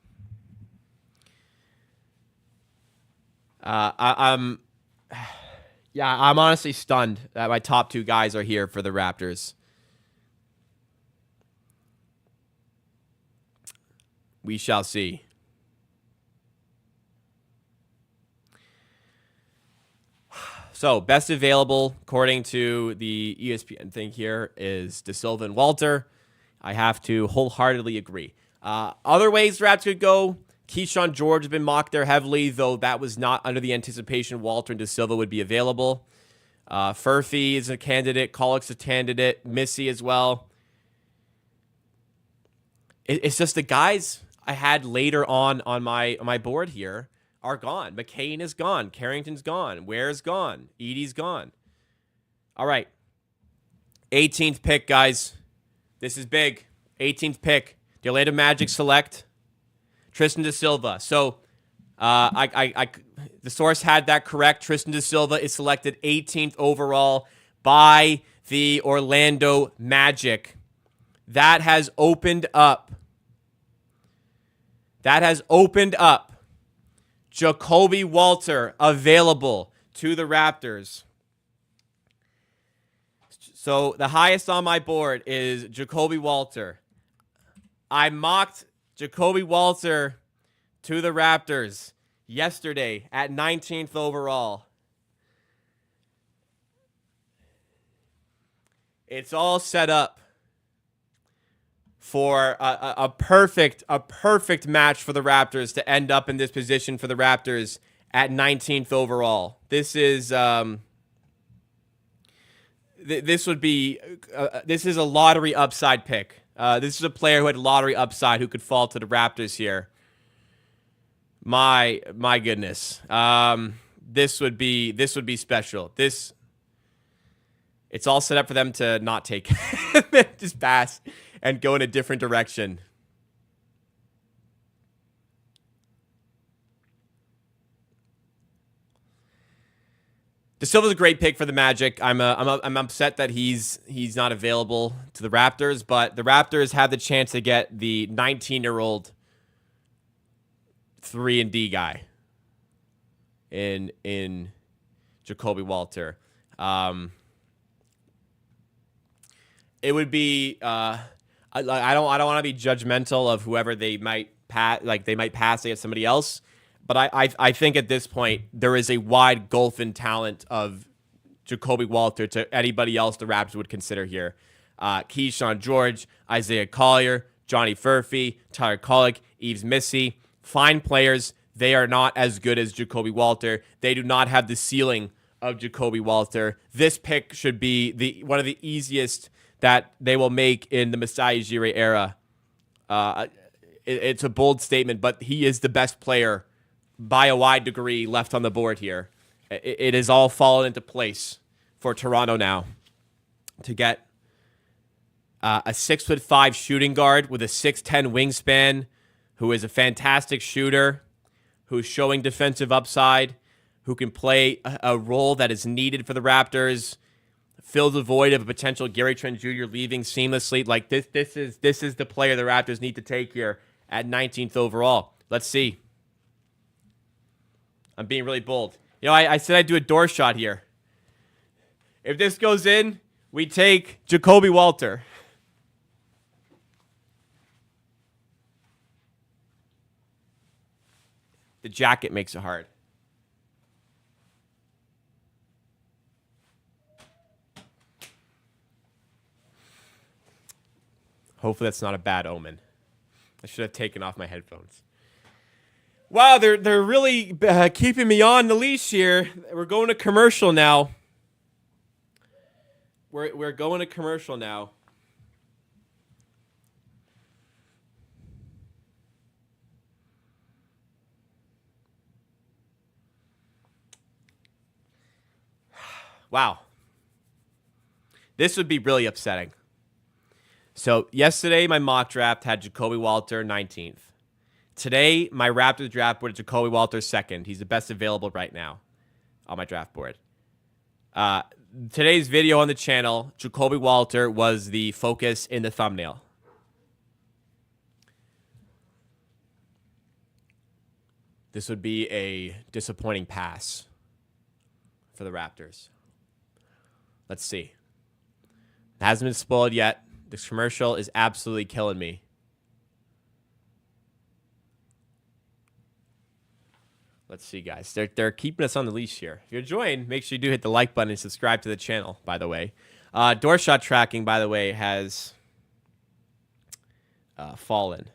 I'm honestly stunned that my top 2 guys are here for the Raptors. We shall see. So, best available, according to the ESPN thing here, is Da Silva and Walter. I have to wholeheartedly agree. Other ways the Raptors could go, Keyshawn George has been mocked there heavily, though that was not under the anticipation Walter and Da Silva would be available. Furphy is a candidate. Collick's a candidate. Missy as well. It's just the guys I had later on my board here are gone. McCain is gone. Carrington's gone. Ware's gone. Edie's gone. All right. 18th pick, guys. This is big. 18th pick. The Orlando Magic select Tristan da Silva. So the source had that correct. Tristan da Silva is selected 18th overall by the Orlando Magic. That has opened up. Jacoby Walter available to the Raptors. So the highest on my board is Jacoby Walter. I mocked Jacoby Walter to the Raptors yesterday at 19th overall. It's all set up for a perfect match for the Raptors to end up in this position for the Raptors at 19th overall. This is this is a lottery upside pick. This is a player who had lottery upside who could fall to the Raptors here. My goodness. This would be special. It's all set up for them to not take just pass and go in a different direction. Da Silva's a great pick for the Magic. I'm upset that he's not available to the Raptors, but the Raptors have the chance to get the 19-year-old 3-and-D guy in Jacoby Walter. It would be I don't want to be judgmental of whoever they might pass. Like they might pass against somebody else. But I think at this point, there is a wide gulf in talent of Jacoby Walter to anybody else the Raptors would consider here. Keyshawn George, Isaiah Collier, Johnny Furphy, Tyler Collick, Yves Missy. Fine players. They are not as good as Jacoby Walter. They do not have the ceiling of Jacoby Walter. This pick should be one of the easiest that they will make in the Masai Ujiri era. It's a bold statement, but he is the best player by a wide degree left on the board here. It has all fallen into place for Toronto now to get a 6'5" shooting guard with a 6'10" wingspan, who is a fantastic shooter, who's showing defensive upside, who can play a role that is needed for the Raptors, fill the void of a potential Gary Trent Jr. leaving seamlessly. Like this is the player the Raptors need to take here at 19th overall. Let's see. I'm being really bold. You know, I said I'd do a door shot here. If this goes in, we take Jacoby Walter. The jacket makes it hard. Hopefully that's not a bad omen. I should have taken off my headphones. Wow, they're really keeping me on the leash here. We're going to commercial now. We're going to commercial now. Wow. This would be really upsetting. So yesterday, my mock draft had Jacoby Walter 19th. Today, my Raptors draft board is Jacoby Walter 2nd. He's the best available right now on my draft board. Today's video on the channel, Jacoby Walter was the focus in the thumbnail. This would be a disappointing pass for the Raptors. Let's see. It hasn't been spoiled yet. This commercial is absolutely killing me. Let's see, guys. They're keeping us on the leash here. If you're enjoying, make sure you do hit the like button and subscribe to the channel, by the way. Door shot tracking, by the way, has fallen.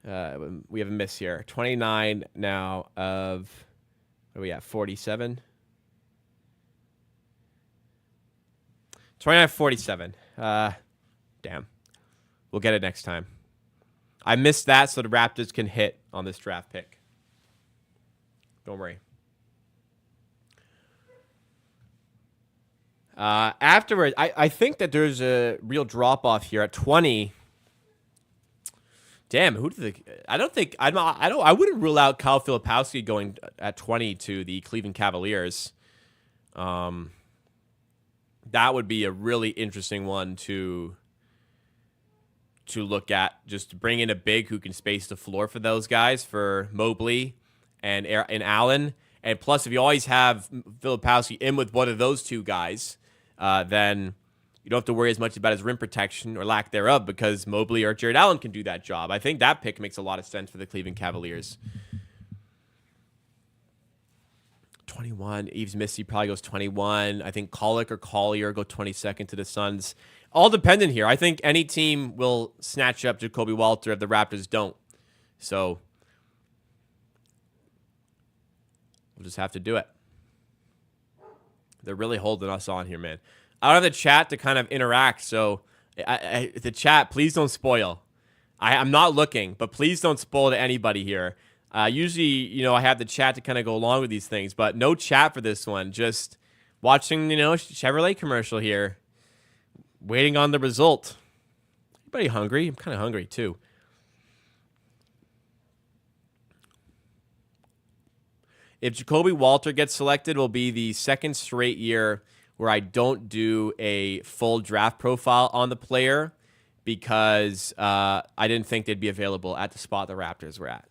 We have a miss here. 29 now of, what are we at, 47? 29-47. Damn. We'll get it next time. I missed that so the Raptors can hit on this draft pick. Don't worry. Afterwards, I think that there's a real drop-off here at 20. Damn, who did I wouldn't rule out Kyle Filipowski going at 20 to the Cleveland Cavaliers. That would be a really interesting one to look at. Just bring in a big who can space the floor for those guys, for Mobley and Allen. And plus, if you always have Filipowski in with one of those two guys, then you don't have to worry as much about his rim protection or lack thereof, because Mobley or Jared Allen can do that job. I think that pick makes a lot of sense for the Cleveland Cavaliers. 21. Eves Missy probably goes 21. I think Colic or Collier go 22nd to the Suns. All dependent here. I think any team will snatch up Jacoby Walter if the Raptors don't. So we'll just have to do it. They're really holding us on here, man. I don't have the chat to kind of interact, so the chat, please don't spoil. I'm not looking, but please don't spoil to anybody here. Usually, I have the chat to kind of go along with these things, but no chat for this one. Just watching, Chevrolet commercial here, waiting on the result. Anybody hungry? I'm kind of hungry too. If Jacoby Walter gets selected, it will be the second straight year where I don't do a full draft profile on the player, because I didn't think they'd be available at the spot the Raptors were at.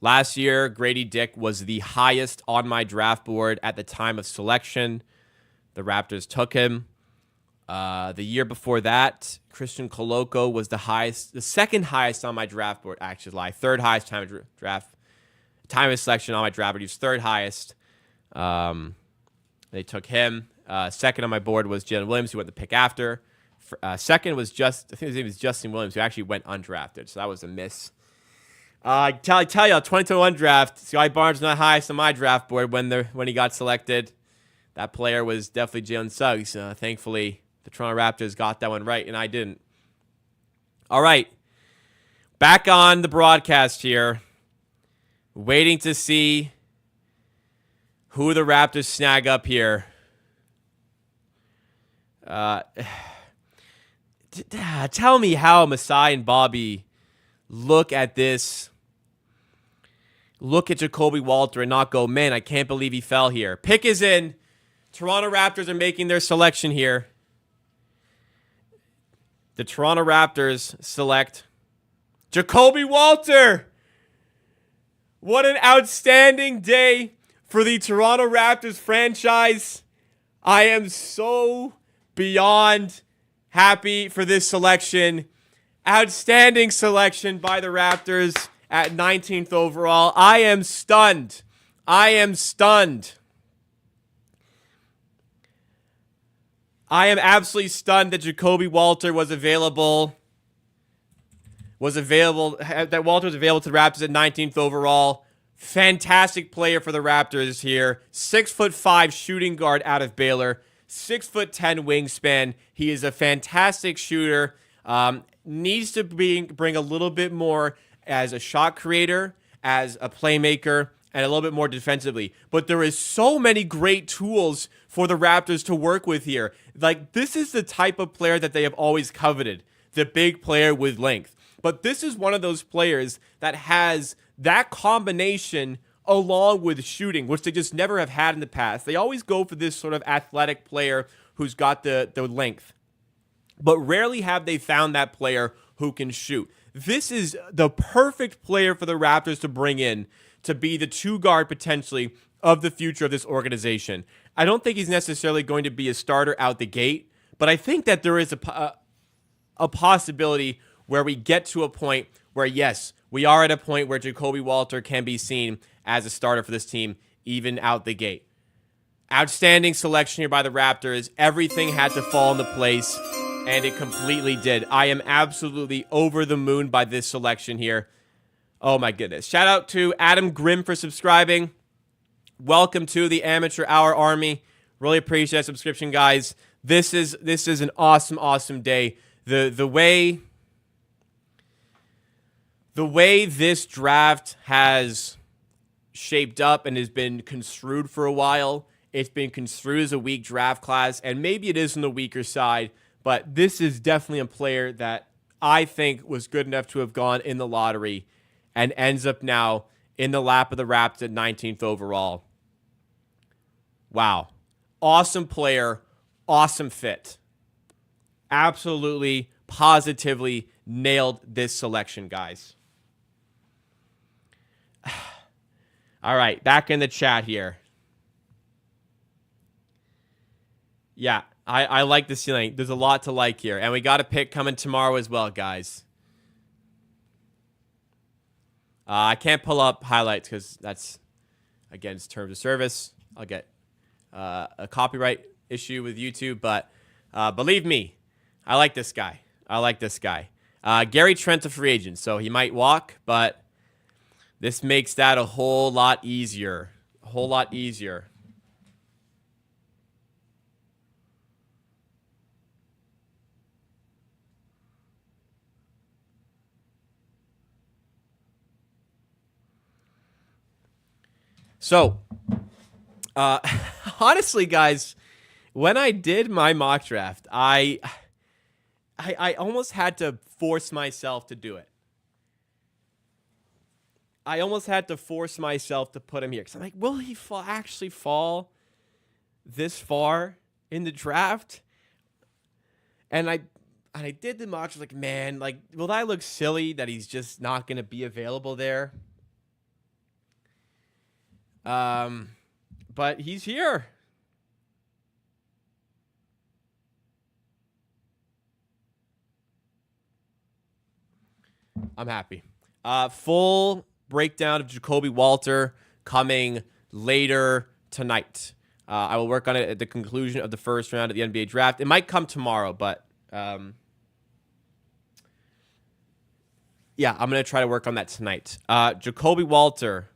Last year, Grady Dick was the highest on my draft board at the time of selection. The Raptors took him. The year before that, Christian Coloco was the second highest on my draft board. Actually, third highest time of selection on my draft board. He was third highest. They took him. Second on my board was Jalen Williams, who went the pick after. Second was I think his name was Justin Williams, who actually went undrafted. So that was a miss. I tell you, 2021 draft, Scotty Barnes not highest on my draft board when he got selected. That player was definitely Jalen Suggs. Thankfully, the Toronto Raptors got that one right, and I didn't. All right. Back on the broadcast here. Waiting to see who the Raptors snag up here. Tell me how Masai and Bobby look at this. Look at Jacoby Walter and not go, man, I can't believe he fell here. Pick is in. Toronto Raptors are making their selection here. The Toronto Raptors select Jacoby Walter. What an outstanding day for the Toronto Raptors franchise. I am so beyond happy for this selection. Outstanding selection by the Raptors at 19th overall. I am stunned. I am stunned. I am absolutely stunned that Jacoby Walter was available. That Walter was available to the Raptors at 19th overall. Fantastic player for the Raptors here. 6'5" shooting guard out of Baylor. 6'10" wingspan. He is a fantastic shooter. Needs to bring a little bit more as a shot creator, as a playmaker, and a little bit more defensively. But there is so many great tools for the Raptors to work with here. Like, this is the type of player that they have always coveted. The big player with length. But this is one of those players that has that combination along with shooting, which they just never have had in the past. They always go for this sort of athletic player who's got the length. But rarely have they found that player who can shoot. This is the perfect player for the Raptors to bring in to be the two guard potentially of the future of this organization. I don't think he's necessarily going to be a starter out the gate, but I think that there is a possibility where we get to a point where, yes, we are at a point where Jacoby Walter can be seen as a starter for this team, even out the gate. Outstanding selection here by the Raptors. Everything had to fall into place, and it completely did. I am absolutely over the moon by this selection here. Oh, my goodness. Shout out to Adam Grimm for subscribing. Welcome to the Amateur Hour Army. Really appreciate that subscription, guys. This is an awesome, awesome day. The way this draft has shaped up and has been construed for a while, it's been construed as a weak draft class, and maybe it is on the weaker side, but this is definitely a player that I think was good enough to have gone in the lottery and ends up now in the lap of the Raptors at 19th overall. Wow. Awesome player, awesome fit. Absolutely, positively nailed this selection, guys. All right, back in the chat here. Yeah, I like the ceiling. There's a lot to like here. And we got a pick coming tomorrow as well, guys. I can't pull up highlights because that's against terms of service. I'll get a copyright issue with YouTube. But believe me, I like this guy. I like this guy. Gary Trent's a free agent, so he might walk, but this makes that a whole lot easier. A whole lot easier. So, honestly, guys, when I did my mock draft, I almost had to force myself to do it. I almost had to force myself to put him here. Because I'm like, will he actually fall this far in the draft? And I did the mock draft, like, man, like, will that look silly that he's just not going to be available there? But he's here. I'm happy. Full breakdown of Jacoby Walter coming later tonight. I will work on it at the conclusion of the first round of the NBA draft. It might come tomorrow, but yeah, I'm going to try to work on that tonight. Jacoby Walter,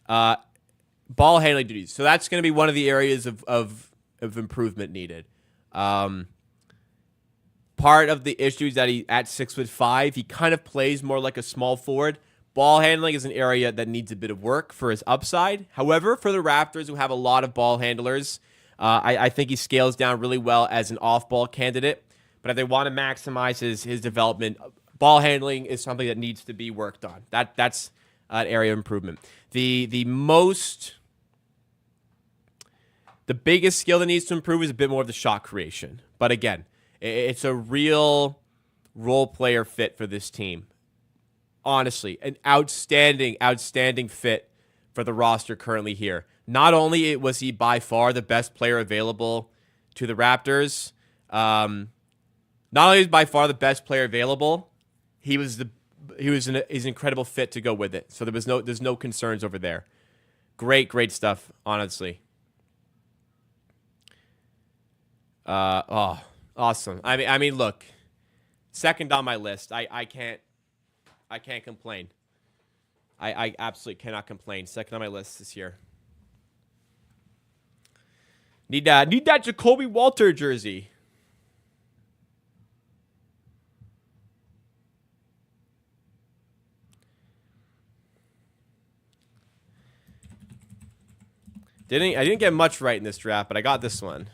ball handling duties. So that's going to be one of the areas of of improvement needed. Part of the issue is that he at 6'5", he kind of plays more like a small forward. Ball handling is an area that needs a bit of work for his upside. However, for the Raptors, who have a lot of ball handlers, I think he scales down really well as an off-ball candidate. But if they want to maximize his development, ball handling is something that needs to be worked on. That's an area of improvement. The biggest skill that needs to improve is a bit more of the shot creation. But again, it's a real role player fit for this team. Honestly, an outstanding fit for the roster currently here. Not only was he by far the best player available to the Raptors, not only is by far the best player available, he's an incredible fit to go with it. So there's no concerns over there. Great stuff, honestly. Awesome. I mean, look, second on my list. I can't complain. I absolutely cannot complain. Second on my list this year. Need that Jacoby Walter jersey. I didn't get much right in this draft, but I got this one.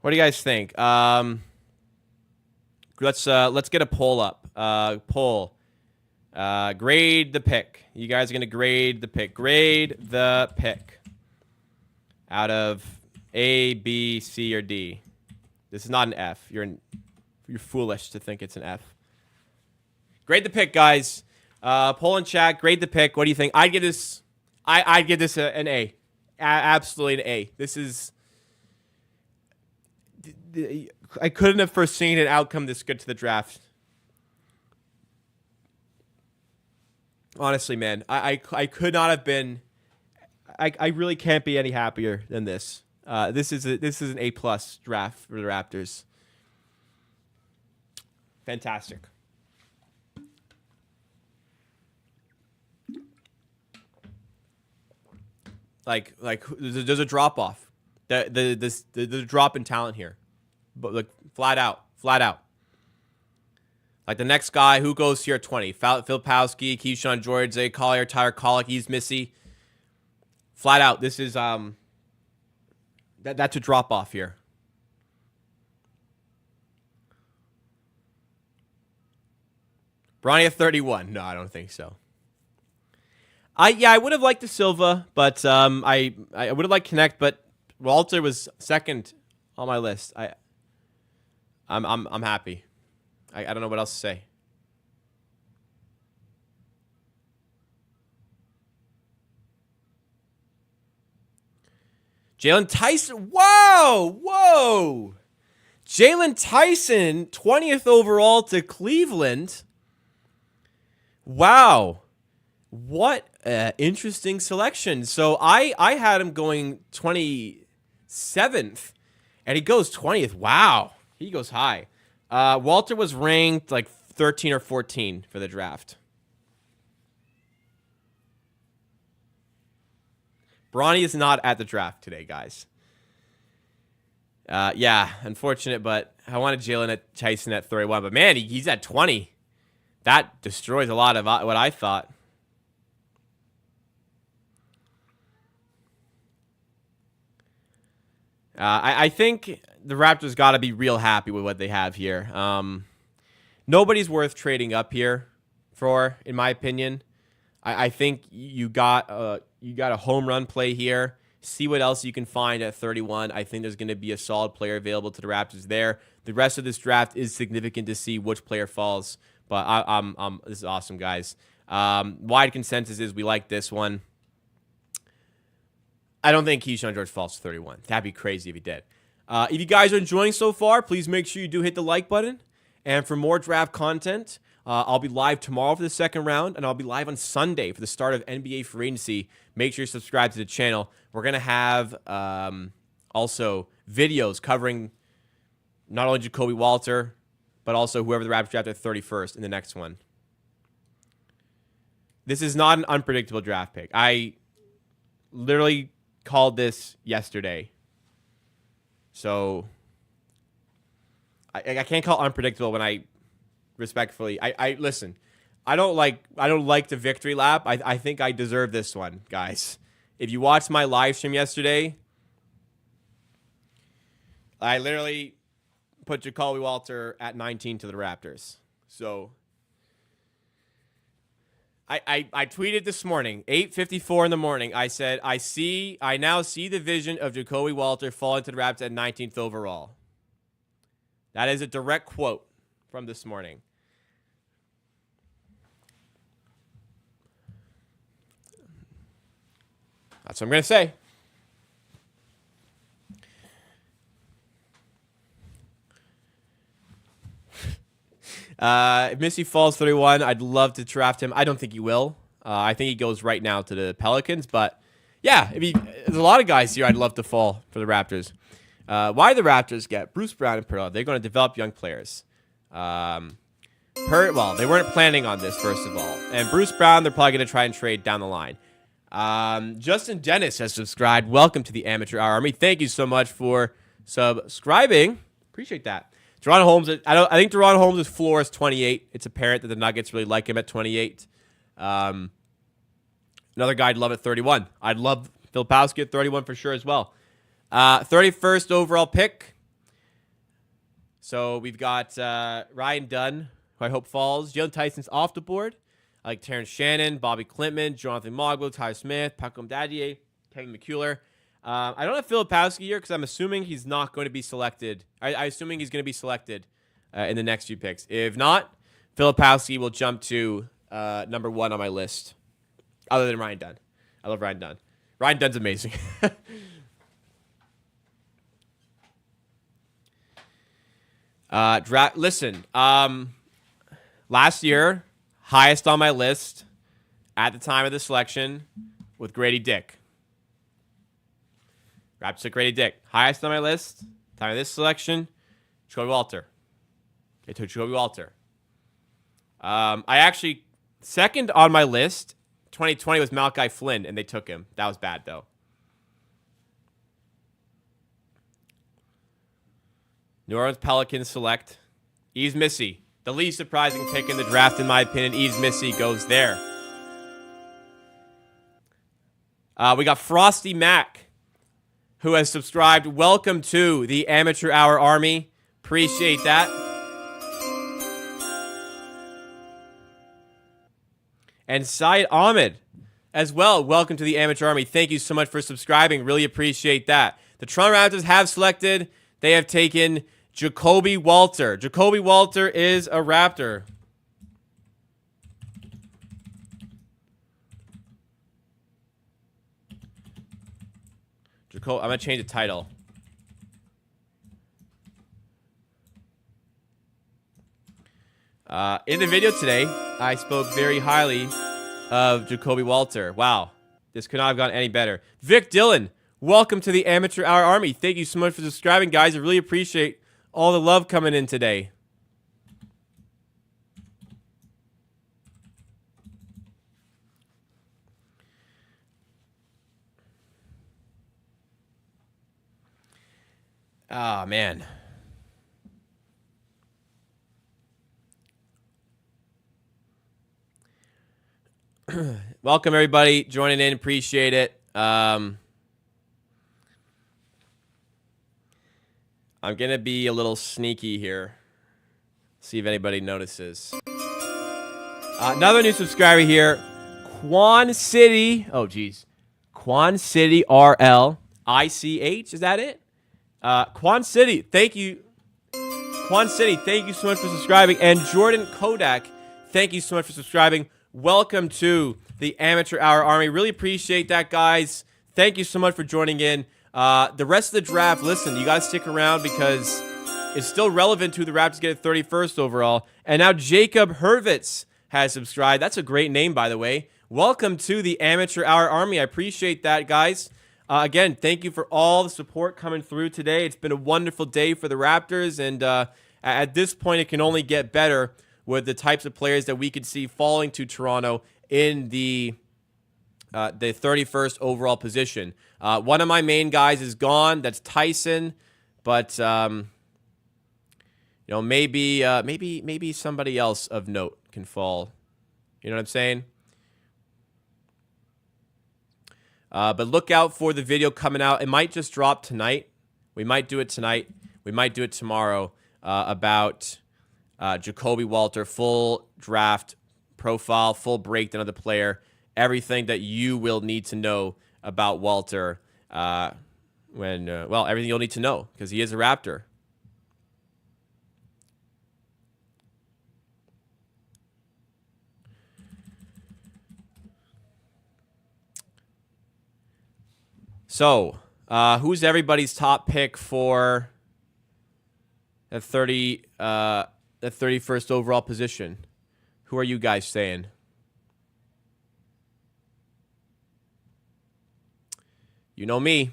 What do you guys think? Let's get a poll up. Poll. Grade the pick. You guys are gonna grade the pick. Grade the pick. Out of A, B, C, or D. This is not an F. You're foolish to think it's an F. Grade the pick, guys. Poll in chat. Grade the pick. What do you think? I'd give this an A. Absolutely an A. This is. I couldn't have foreseen an outcome this good to the draft. Honestly, man, I could not have been. I really can't be any happier than this. This is an A+ draft for the Raptors. Fantastic. Like there's a drop off. The drop in talent here. But like flat out. Like the next guy who goes here at 20, Filipowski, Keyshawn George, Zay Collier, Tyler Kolek, he's Missy. Flat out, this is that's a drop off here. Bronny at 31. No, I don't think so. I would have liked the Silva, but I would have liked Connect, but Walter was second on my list. I'm happy. I don't know what else to say. Jalen Tyson. Whoa. Jalen Tyson, 20th overall to Cleveland. Wow. What an interesting selection. So I had him going 27th, and he goes 20th. Wow. He goes high. Walter was ranked like 13 or 14 for the draft. Bronny is not at the draft today, guys. Yeah, unfortunate, but I wanted Jalen Tyson at 31. But, man, he's at 20. That destroys a lot of what I thought. I think the Raptors got to be real happy with what they have here. Nobody's worth trading up here for, in my opinion. I think you got a home run play here. See what else you can find at 31. I think there's going to be a solid player available to the Raptors there. The rest of this draft is significant to see which player falls. But this is awesome, guys. Wide consensus is we like this one. I don't think Keyshawn George falls to 31. That'd be crazy if he did. If you guys are enjoying so far, please make sure you do hit the like button. And for more draft content, I'll be live tomorrow for the second round, and I'll be live on Sunday for the start of NBA free agency. Make sure you subscribe to the channel. We're going to have also videos covering not only Jacoby Walter, but also whoever the Raptors draft at 31st in the next one. This is not an unpredictable draft pick. I literally called this yesterday. So I can't call it unpredictable when I respectfully I listen. I don't like the victory lap. I think I deserve this one, guys. If you watched my live stream yesterday, I literally put Jacoby Walter at 19 to the Raptors. So I tweeted this morning, 8:54 in the morning. I said, I now see the vision of Jacoby Walter falling to the Raptors at 19th overall. That is a direct quote from this morning. That's what I'm going to say. If Missy falls 31, I'd love to draft him. I don't think he will. I think he goes right now to the Pelicans. But, yeah, there's a lot of guys here I'd love to fall for the Raptors. Why do the Raptors get Bruce Brown and Pearl? They're going to develop young players. Well, they weren't planning on this, first of all. And Bruce Brown, they're probably going to try and trade down the line. Justin Dennis has subscribed. Welcome to the Amateur Hour Army. Thank you so much for subscribing. Appreciate that. Deron Holmes, I think Deron Holmes' floor is 28. It's apparent that the Nuggets really like him at 28. Another guy I'd love at 31. I'd love Filipowski at 31 for sure as well. 31st overall pick. So we've got Ryan Dunn, who I hope falls. Jalen Tyson's off the board. I like Terrence Shannon, Bobby Klintman, Jonathan Mogul, Tyler Smith, Pacom Dadier, Kevin McCullough. I don't have Filipowski here because I'm assuming he's not going to be selected. I'm assuming he's going to be selected in the next few picks. If not, Filipowski will jump to number 1 on my list, other than Ryan Dunn. I love Ryan Dunn. Ryan Dunn's amazing. Listen, last year, highest on my list at the time of the selection with Grady Dick. Raptors took Grady Dick. Highest on my list, time of this selection, Jacoby Walter. They took Jacoby Walter. I actually, second on my list, 2020 was Malachi Flynn, and they took him. That was bad, though. New Orleans Pelicans select Yves Missy. The least surprising pick in the draft, in my opinion. Yves Missy goes there. We got Frosty Mac, who has subscribed. Welcome to the Amateur Hour Army. Appreciate that. And Syed Ahmed as well. Welcome to the Amateur Army. Thank you so much for subscribing. Really appreciate that. The Toronto Raptors have selected. They have taken Jacoby Walter. Jacoby Walter is a Raptor. I'm going to change the title. In the video today, I spoke very highly of Jacoby Walter. Wow. This could not have gone any better. Vic Dillon, welcome to the Amateur Hour Army. Thank you so much for subscribing, guys. I really appreciate all the love coming in today. Oh, man. Welcome, everybody. Joining in. Appreciate it. I'm going to be a little sneaky here. See if anybody notices. Another new subscriber here. Quan City. Oh, geez. Quan City RLICH. Is that it? Quan City, thank you. Quan City, thank you so much for subscribing. And Jordan Kodak, thank you so much for subscribing. Welcome to the Amateur Hour Army. Really appreciate that, guys. Thank you so much for joining in. The rest of the draft, listen, you got to stick around because it's still relevant to the Raptors get it 31st overall. And now Jacob Hurwitz has subscribed. That's a great name, by the way. Welcome to the Amateur Hour Army. I appreciate that, guys. Again, thank you for all the support coming through today. It's been a wonderful day for the Raptors, and at this point, it can only get better with the types of players that we could see falling to Toronto in the 31st overall position. One of my main guys is gone. That's Tyson, but maybe somebody else of note can fall. You know what I'm saying? But look out for the video coming out. It might just drop tonight. We might do it tonight. We might do it tomorrow about Jacoby Walter, full draft profile, full breakdown of the player, everything that you will need to know about Walter everything you'll need to know because he is a Raptor. So, who's everybody's top pick for the 31st overall position? Who are you guys saying? You know me.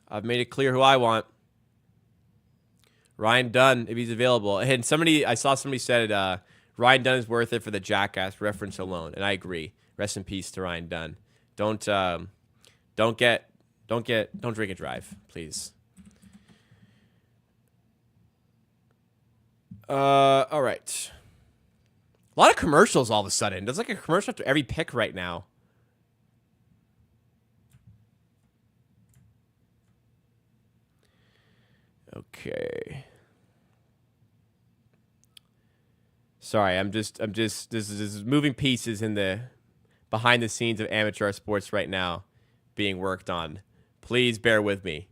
I've made it clear who I want. Ryan Dunn, if he's available. And I saw somebody said Ryan Dunn is worth it for the Jackass reference alone, and I agree. Rest in peace to Ryan Dunn. Don't drink and drive, please. All right. A lot of commercials all of a sudden. There's like a commercial after every pick right now. Okay. Sorry, this is moving pieces in the behind the scenes of amateur sports right now being worked on. Please bear with me.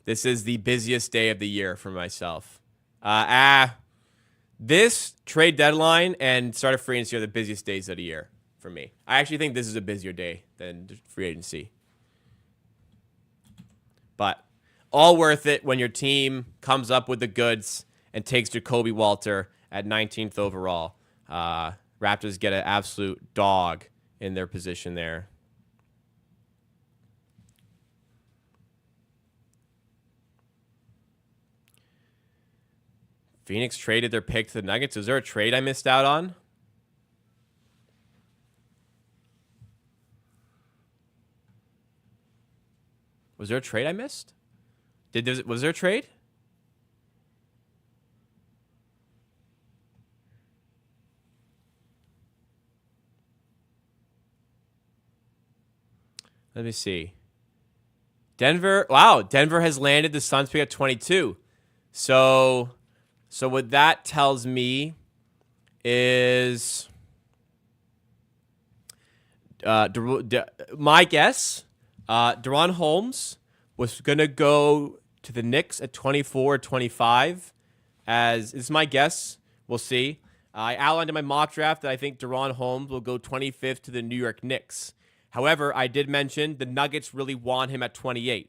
This is the busiest day of the year for myself. This trade deadline and start of free agency are the busiest days of the year for me. I actually think this is a busier day than free agency. But all worth it when your team comes up with the goods and takes Jacoby Walter at 19th overall. Raptors get an absolute dog in their position there. Phoenix traded their pick to the Nuggets. Was there a trade I missed out on? Was there a trade I missed? Was there a trade? Let me see. Denver. Wow, Denver has landed the Suns pick at 22. So what that tells me is my guess, Deron Holmes was going to go to the Knicks at 24 or 25. As is my guess. We'll see. I outlined in my mock draft that I think Deron Holmes will go 25th to the New York Knicks. However, I did mention the Nuggets really want him at 28th.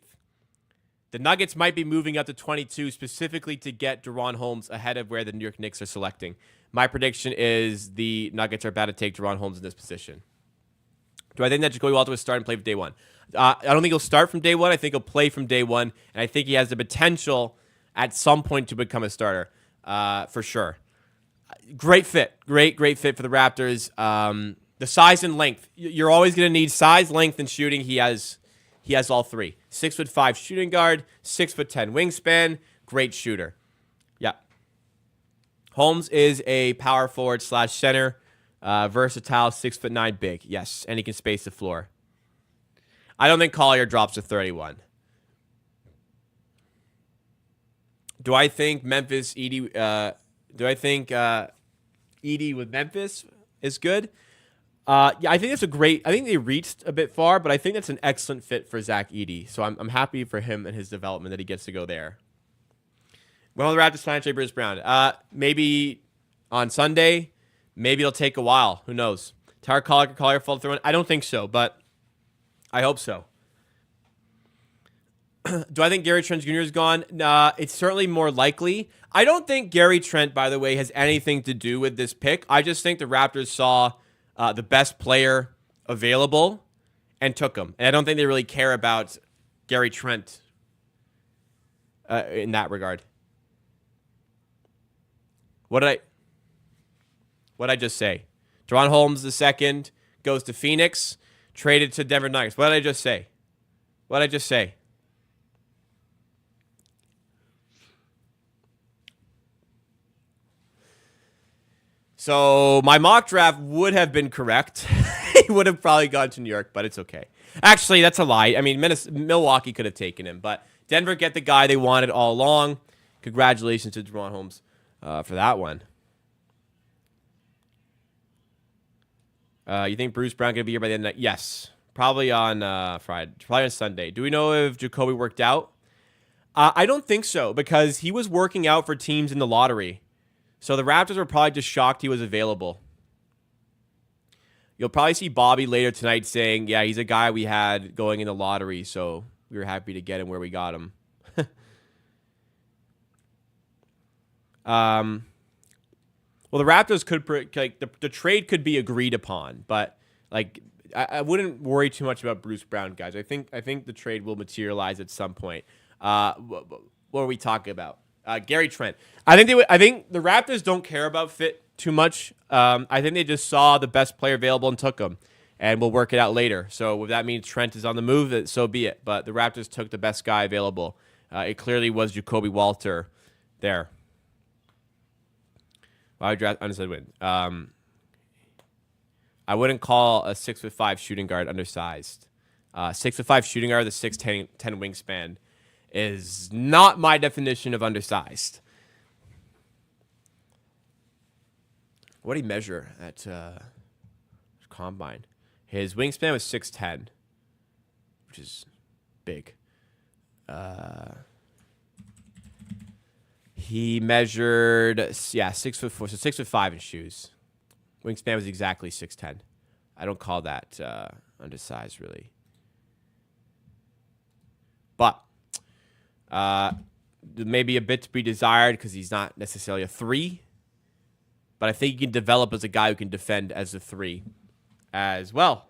The Nuggets might be moving up to 22 specifically to get Deron Holmes ahead of where the New York Knicks are selecting. My prediction is the Nuggets are about to take Deron Holmes in this position. Do I think that Jacoby Walter will start and play from day one? I don't think he'll start from day one. I think he'll play from day one, and I think he has the potential at some point to become a starter for sure. Great fit. Great fit for the Raptors. The size and length. You're always going to need size, length, and shooting. He has all three. 6'5" shooting guard, 6'10" wingspan, great shooter. Yeah. Holmes is a power forward / center, versatile, 6'9" big. Yes, and he can space the floor. I don't think Collier drops to 31. Do I think Memphis Edie? Do I think Edie with Memphis is good? Yeah, I think that's a great. I think they reached a bit far, but I think that's an excellent fit for Zach Edey. So I'm happy for him and his development that he gets to go there. When will the Raptors sign Trey Bruce Brown? Maybe on Sunday. Maybe it'll take a while. Who knows? Tyler Collier fall through. I don't think so, but I hope so. Do I think Gary Trent Jr. is gone? Nah, it's certainly more likely. I don't think Gary Trent, by the way, has anything to do with this pick. I just think the Raptors saw the best player available and took him. And I don't think they really care about Gary Trent in that regard. What did I just say? Deron Holmes II goes to Phoenix, traded to Denver Nuggets. What did I just say? What did I just say? So my mock draft would have been correct. He would have probably gone to New York, but it's okay. Actually, that's a lie. I mean, Milwaukee could have taken him, but Denver get the guy they wanted all along. Congratulations to Deron Holmes for that one. You think Bruce Brown going to be here by the end of the night? Yes. Probably on Friday. Probably on Sunday. Do we know if Jacoby worked out? I don't think so, because he was working out for teams in the lottery. So the Raptors were probably just shocked he was available. You'll probably see Bobby later tonight saying, yeah, he's a guy we had going in the lottery, so we were happy to get him where we got him. Well, the Raptors could, like, the trade could be agreed upon, but like I wouldn't worry too much about Bruce Brown, guys. I think the trade will materialize at some point. What are we talking about? Gary Trent. I think the Raptors don't care about fit too much. I think they just saw the best player available and took him, and we'll work it out later. So if that means Trent is on the move, so be it. But the Raptors took the best guy available. It clearly was Jacoby Walter there. I draft undersized win. I wouldn't call a 6'5" shooting guard undersized. 6'5" shooting guard with a 6'10" wingspan is not my definition of undersized. What did he measure at Combine? His wingspan was 6'10", which is big. He measured, 6'4", so 6'5" in shoes. Wingspan was exactly 6'10". I don't call that undersized, really. But maybe a bit to be desired because he's not necessarily a 3. But I think he can develop as a guy who can defend as a 3 as well.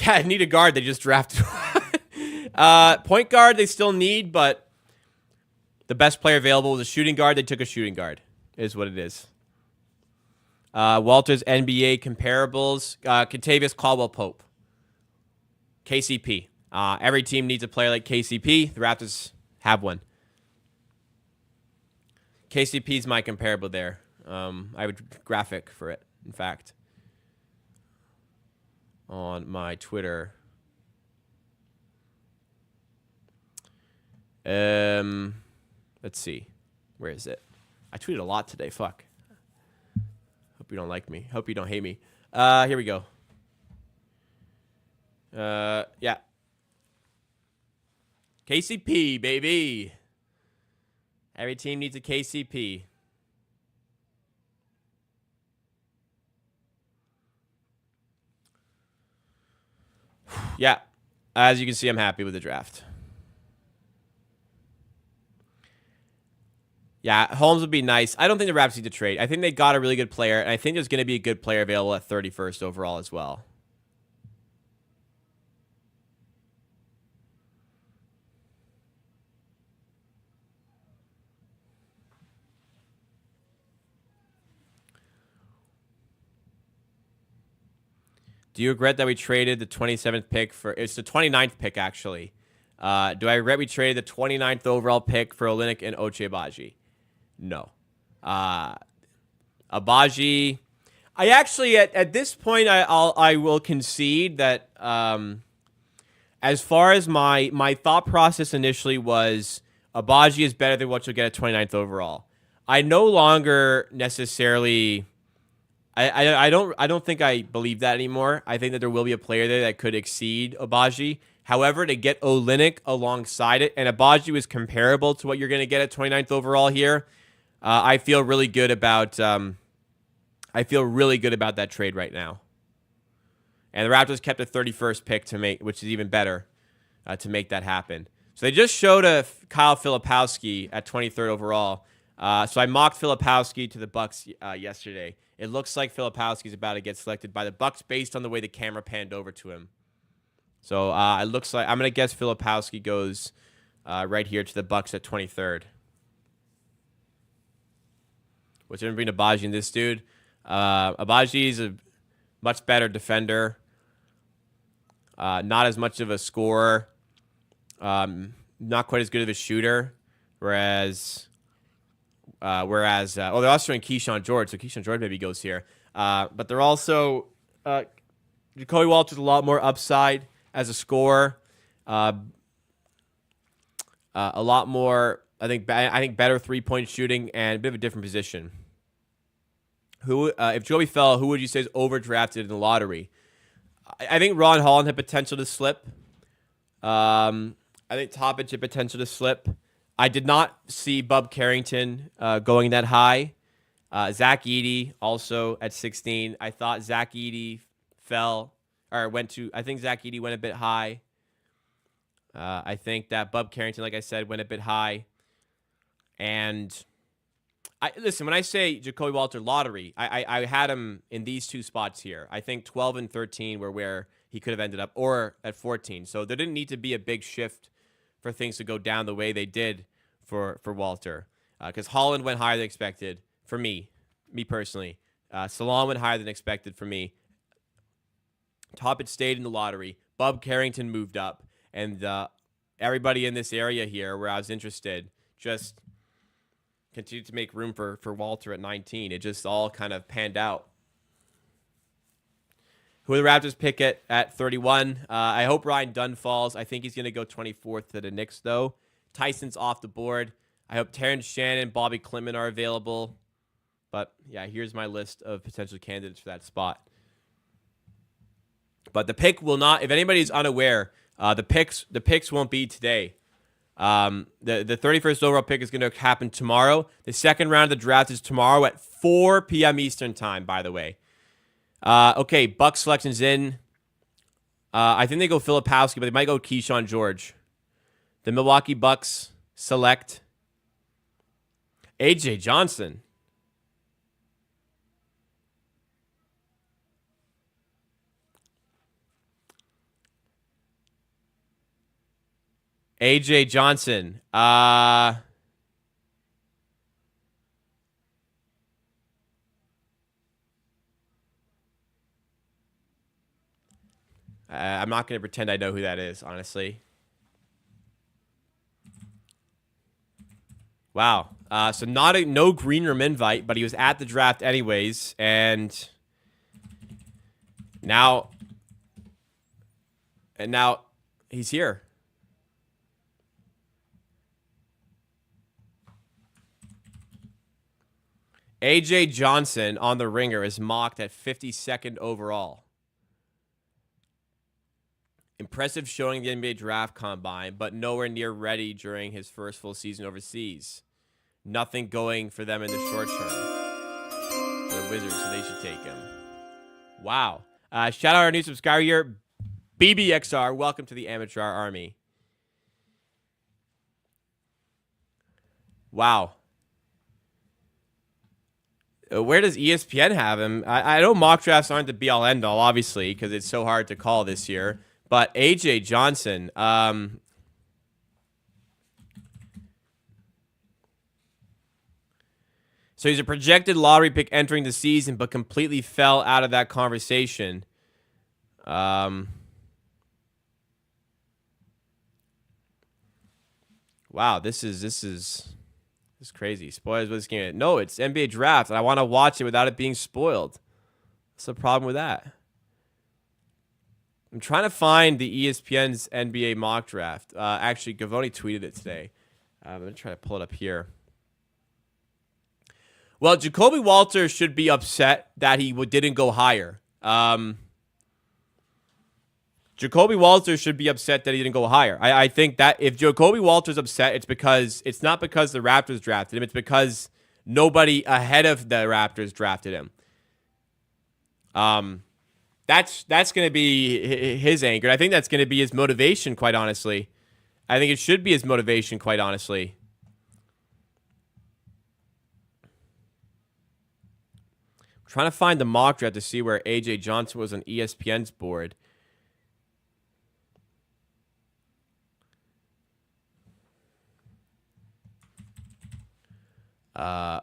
I need a guard. They just drafted. Point guard they still need, but the best player available was a shooting guard. They took a shooting guard, is what it is. Walter's NBA comparables. Kentavious Caldwell-Pope. KCP. Every team needs a player like KCP. The Raptors have one. KCP is my comparable there. I have a graphic for it, in fact, on my Twitter. Let's see. Where is it? I tweeted a lot today. Fuck. Hope you don't like me. Hope you don't hate me. Here we go. Yeah. KCP, baby. Every team needs a KCP. Yeah. As you can see, I'm happy with the draft. Yeah, Holmes would be nice. I don't think the Raptors need to trade. I think they got a really good player, and I think there's going to be a good player available at 31st overall as well. Do you regret that we traded the 27th pick for... It's the 29th pick, actually. Do I regret we traded the 29th overall pick for Olynyk and Ochai Agbaji? No. Agbaji... I actually, at this point, I will concede that as far as my thought process initially was, Agbaji is better than what you'll get at 29th overall. I no longer necessarily... I don't think I believe that anymore. I think that there will be a player there that could exceed Agbaji. However, to get Olynyk alongside it, and Agbaji was comparable to what you're going to get at 29th overall here, I feel really good about that trade right now. And the Raptors kept the 31st pick to make, which is even better to make that happen. So they just showed a Kyle Filipowski at 23rd overall. So I mocked Filipowski to the Bucks yesterday. It looks like Filipowski's about to get selected by the Bucks based on the way the camera panned over to him. So it looks like I'm gonna guess Filipowski goes right here to the Bucks at 23rd. What's gonna bring Abaji in this dude? Abaji is a much better defender. Not as much of a scorer. Not quite as good of a shooter. Whereas they're also in Keyshawn George, so Keyshawn George maybe goes here. But they're also Jacoby Walter's a lot more upside as a scorer. A lot more, I think better 3-point shooting and a bit of a different position. If Joey fell, who would you say is overdrafted in the lottery? I think Ron Holland had potential to slip. I think Topic had potential to slip. I did not see Bub Carrington going that high. Zach Edey also at 16. I thought Zach Edey I think Zach Edey went a bit high. I think that Bub Carrington, like I said, went a bit high. And listen, when I say Jacoby Walter lottery, I had him in these two spots here. I think 12 and 13 were where he could have ended up, or at 14. So there didn't need to be a big shift for things to go down the way they did for Walter. Because Holland went higher than expected for me personally. Salon went higher than expected for me. Toppett stayed in the lottery. Bub Carrington moved up. And everybody in this area here where I was interested just continued to make room for Walter at 19. It just all kind of panned out. Who are the Raptors pick at 31? I hope Ryan Dunn falls. I think he's going to go 24th to the Knicks, though. Tyson's off the board. I hope Terrence Shannon, Bobby Clement are available. But, yeah, here's my list of potential candidates for that spot. But the pick will not, if anybody's unaware, the picks won't be today. The 31st overall pick is going to happen tomorrow. The second round of the draft is tomorrow at 4 p.m. Eastern time, by the way. Okay, Bucks selection's in. I think they go Filipowski, but they might go Keyshawn George. The Milwaukee Bucks select A.J. Johnson. A.J. Johnson. I'm not going to pretend I know who that is, honestly. Wow. So no green room invite, but he was at the draft anyways, and now he's here. A.J. Johnson on the Ringer is mocked at 52nd overall. Impressive showing the NBA draft combine, but nowhere near ready during his first full season overseas. Nothing going for them in the short term. For the Wizards, so they should take him. Wow. Shout out our new subscriber here, BBXR. Welcome to the Amateur Army. Wow. Where does ESPN have him? I know mock drafts aren't the be-all, end-all, obviously, because it's so hard to call this year. But A.J. Johnson, so he's a projected lottery pick entering the season, but completely fell out of that conversation. Wow, this is crazy. Spoilers with this game. No, it's NBA draft, and I want to watch it without it being spoiled. What's the problem with that? I'm trying to find the ESPN's NBA mock draft. Actually, Gavoni tweeted it today. I'm going to try to pull it up here. Well, Jacoby Walter should be upset that he didn't go higher. Jacoby Walter should be upset that he didn't go higher. I think that if Jacoby Walter's upset, it's not because the Raptors drafted him. It's because nobody ahead of the Raptors drafted him. That's going to be his anchor. I think that's going to be his motivation, quite honestly. I think it should be his motivation, quite honestly. I'm trying to find the mock draft to see where A.J. Johnson was on ESPN's board.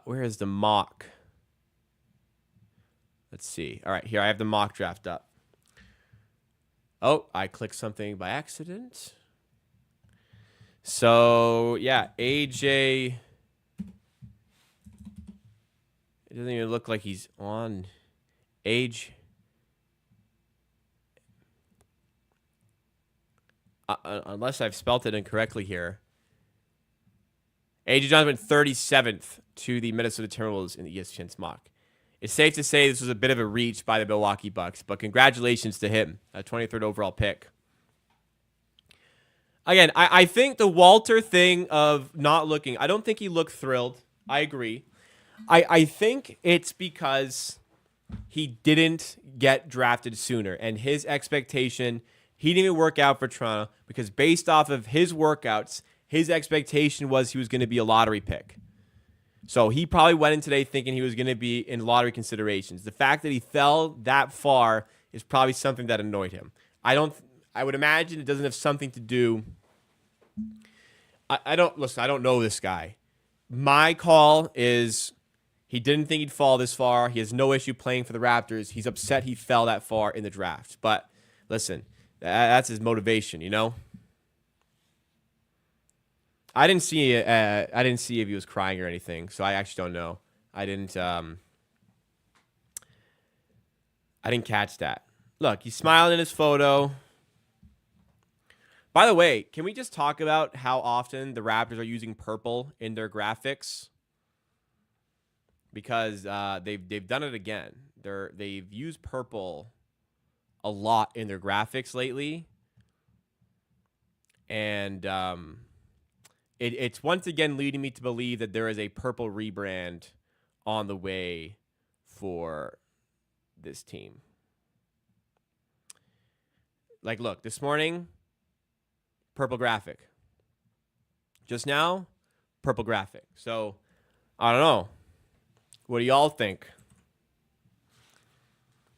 Where is the mock? Let's see. All right, here I have the mock draft up. Oh, I clicked something by accident. So, yeah, AJ. It doesn't even look like he's on age. Unless I've spelt it incorrectly here. AJ Johnson went 37th to the Minnesota Timberwolves in the ESPN's mock. It's safe to say this was a bit of a reach by the Milwaukee Bucks, but congratulations to him, a 23rd overall pick. Again, I think the Walter thing of not looking, I don't think he looked thrilled. I agree. I think it's because he didn't get drafted sooner, and his expectation, he didn't even work out for Toronto because based off of his workouts, his expectation was he was going to be a lottery pick. So he probably went in today thinking he was going to be in lottery considerations. The fact that he fell that far is probably something that annoyed him. I would imagine it doesn't have something to do. I don't know this guy. My call is he didn't think he'd fall this far. He has no issue playing for the Raptors. He's upset he fell that far in the draft. But listen, that's his motivation, you know? I didn't see if he was crying or anything, so I actually don't know. I didn't catch that. Look, he's smiling in his photo. By the way, can we just talk about how often the Raptors are using purple in their graphics? Because they've done it again. They've used purple a lot in their graphics lately, and it's once again leading me to believe that there is a purple rebrand on the way for this team. Like, look, this morning, purple graphic. Just now, purple graphic. So, I don't know. What do y'all think?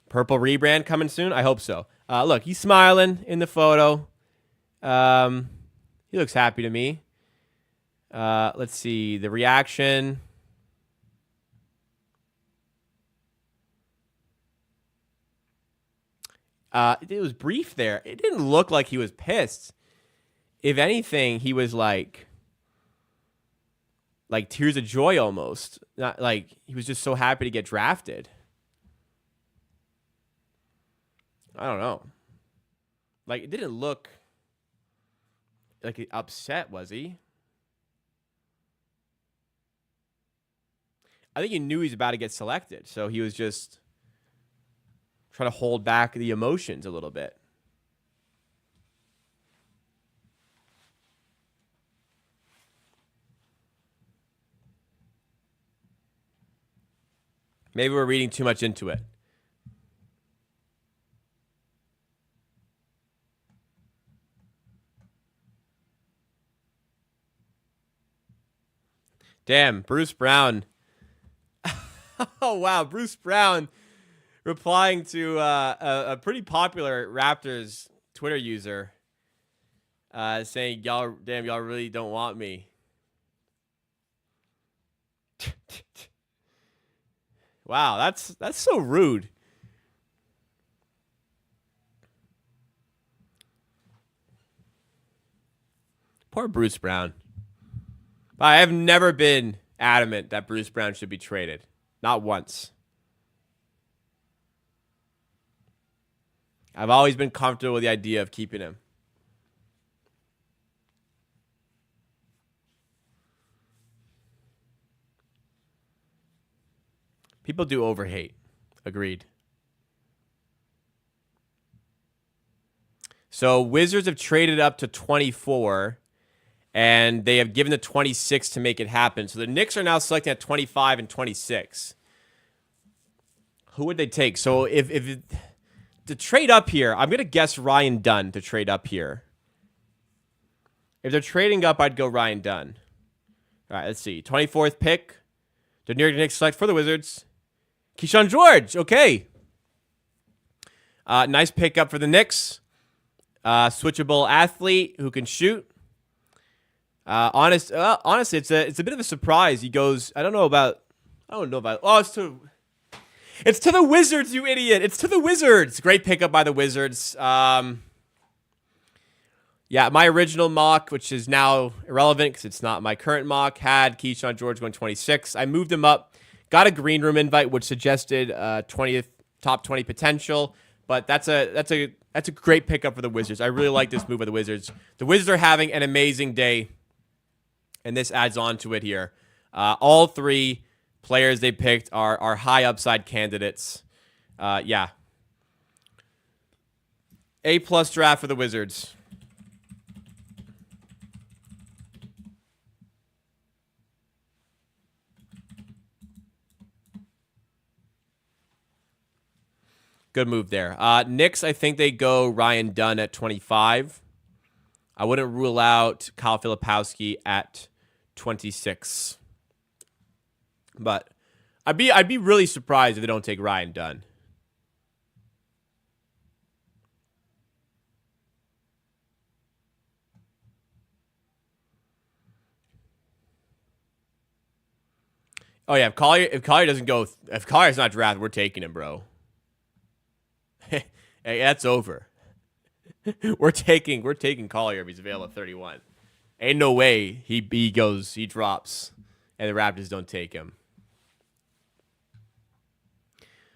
Purple rebrand coming soon? I hope so. Look, he's smiling in the photo. He looks happy to me. Let's see. The reaction. It was brief there. It didn't look like he was pissed. If anything, he was like tears of joy almost. Not like he was just so happy to get drafted. I don't know. Like, it didn't look like he upset, was he? I think he knew he was about to get selected, so he was just trying to hold back the emotions a little bit. Maybe we're reading too much into it. Damn, Bruce Brown. Oh, wow. Bruce Brown replying to a pretty popular Raptors Twitter user saying, y'all really don't want me. Wow, that's so rude. Poor Bruce Brown. I have never been adamant that Bruce Brown should be traded. Not once. I've always been comfortable with the idea of keeping him. People do overhate. Agreed. So Wizards have traded up to 24, and they have given the 26 to make it happen. So the Knicks are now selecting at 25 and 26. Who would they take? So if to trade up here, I'm going to guess Ryan Dunn to trade up here. If they're trading up, I'd go Ryan Dunn. All right, let's see. 24th pick. The New York Knicks select for the Wizards. Keyshawn George. Okay. Nice pickup for the Knicks. Switchable athlete who can shoot. Honestly, it's a bit of a surprise. He goes, I don't know about. Oh, it's to the Wizards, you idiot. It's to the Wizards. Great pickup by the Wizards. Yeah, my original mock, which is now irrelevant because it's not my current mock, had Keyshawn George going 26. I moved him up. Got a green room invite, which suggested 20th top 20 potential. But that's a great pickup for the Wizards. I really like this move by the Wizards. The Wizards are having an amazing day, and this adds on to it here. All three players they picked are high upside candidates. Yeah. A+ draft for the Wizards. Good move there. Knicks, I think they go Ryan Dunn at 25. I wouldn't rule out Kyle Filipowski at 26. But I'd be really surprised if they don't take Ryan Dunn. Oh yeah, if Collier's not drafted, we're taking him, bro. Hey, that's over. we're taking Collier if he's available at 31. Ain't no way he drops, and the Raptors don't take him.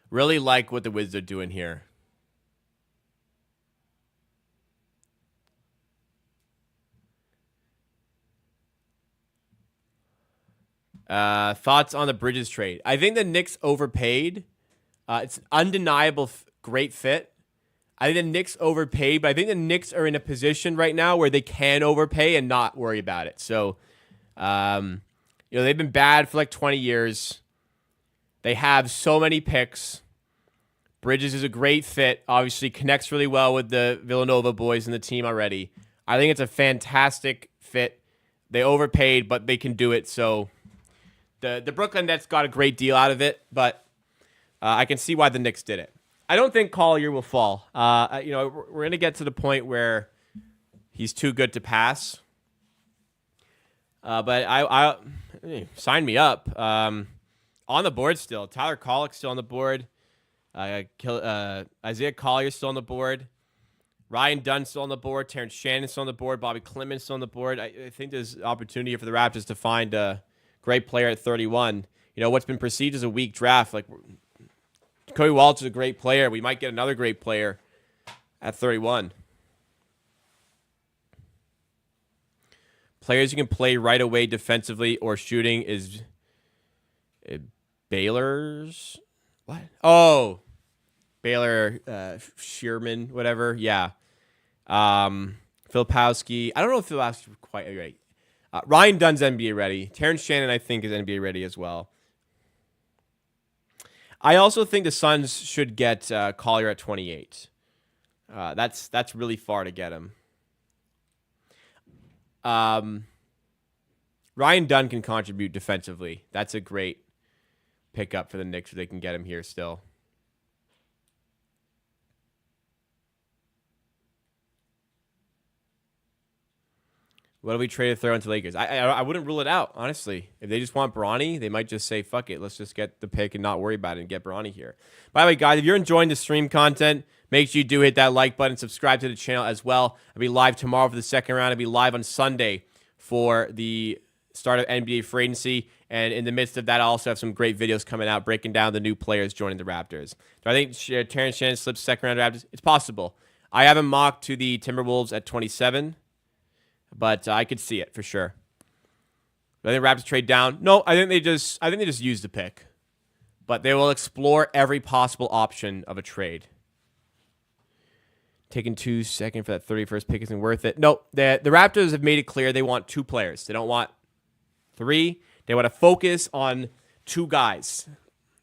Really like what the Wizards are doing here. Thoughts on the Bridges trade? I think the Knicks overpaid. It's an undeniable great fit. I think the Knicks overpaid, but I think the Knicks are in a position right now where they can overpay and not worry about it. So, they've been bad for like 20 years. They have so many picks. Bridges is a great fit. Obviously, connects really well with the Villanova boys in the team already. I think it's a fantastic fit. They overpaid, but they can do it. So, the Brooklyn Nets got a great deal out of it, but I can see why the Knicks did it. I don't think Collier will fall. We're going to get to the point where he's too good to pass. But I sign me up. On the board still. Tyler Kolek's still on the board. Isaiah Collier's still on the board. Ryan Dunn's still on the board. Terrence Shannon's still on the board. Bobby Clemens still on the board. I think there's opportunity for the Raptors to find a great player at 31. What's been perceived as a weak draft, like Cody Walt's a great player. We might get another great player at 31. Players you can play right away defensively or shooting is Baylor's. What? Oh, Baylor, Shearman, whatever. Yeah. Filipowski. I don't know if Filipowski's quite right. Ryan Dunn's NBA ready. Terrence Shannon, I think, is NBA ready as well. I also think the Suns should get Collier at 28. That's really far to get him. Ryan Dunn can contribute defensively. That's a great pickup for the Knicks if they can get him here still. What do we trade a throw into Lakers? I wouldn't rule it out, honestly. If they just want Bronny, they might just say, fuck it, let's just get the pick and not worry about it and get Bronny here. By the way, guys, if you're enjoying the stream content, make sure you do hit that like button, subscribe to the channel as well. I'll be live tomorrow for the second round. I'll be live on Sunday for the start of NBA free agency. And in the midst of that, I also have some great videos coming out breaking down the new players joining the Raptors. Do I think Terrence Shannon slips second round Raptors? It's possible. I have him mocked to the Timberwolves at 27. But I could see it for sure. I think Raptors trade down. No, I think they just use the pick. But they will explore every possible option of a trade. Taking 2 seconds for that 31st pick isn't worth it. No, the Raptors have made it clear they want 2 players. They don't want 3. They want to focus on 2 guys.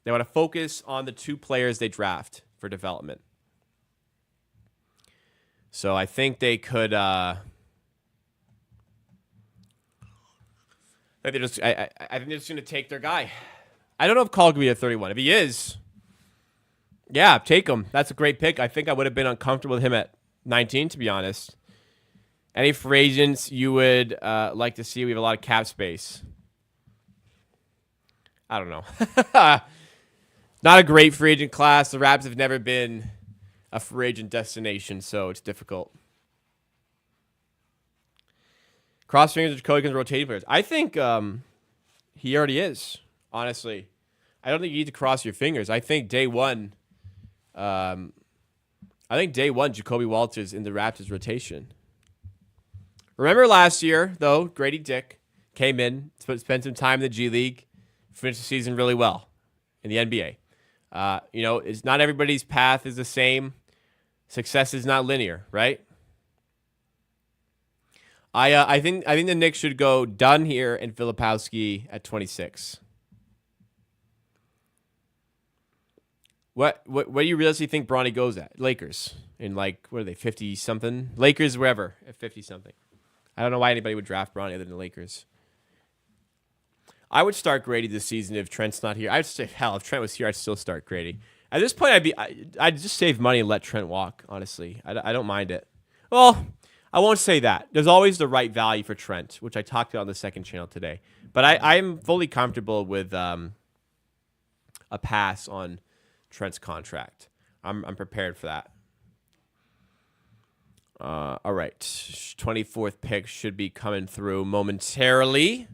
They want to focus on the 2 players they draft for development. So I think they could. I think they're just. I think they're just going to take their guy. I don't know if Call could be at 31. If he is, yeah, take him. That's a great pick. I think I would have been uncomfortable with him at 19, to be honest. Any free agents you would like to see? We have a lot of cap space. I don't know. Not a great free agent class. The Raps have never been a free agent destination, so it's difficult. Cross fingers, Jacoby against rotating players. I think he already is, honestly. I don't think you need to cross your fingers. I think day one, Jacoby Walters in the Raptors rotation. Remember last year, though, Grady Dick came in, spent some time in the G League, finished the season really well in the NBA. It's not everybody's path is the same. Success is not linear, right? I think the Knicks should go Dunn here and Filipowski at 26. What do you realistically think Bronny goes at? Lakers in what are they, 50 something? Lakers wherever at 50 something. I don't know why anybody would draft Bronny other than the Lakers. I would start Grady this season if Trent's not here. I'd say, hell, if Trent was here, I'd still start Grady. At this point, I'd just save money and let Trent walk, honestly. I don't mind it. Well, I won't say that. There's always the right value for Trent, which I talked about on the second channel today. But I'm fully comfortable with a pass on Trent's contract. I'm prepared for that. All right. 24th pick should be coming through momentarily.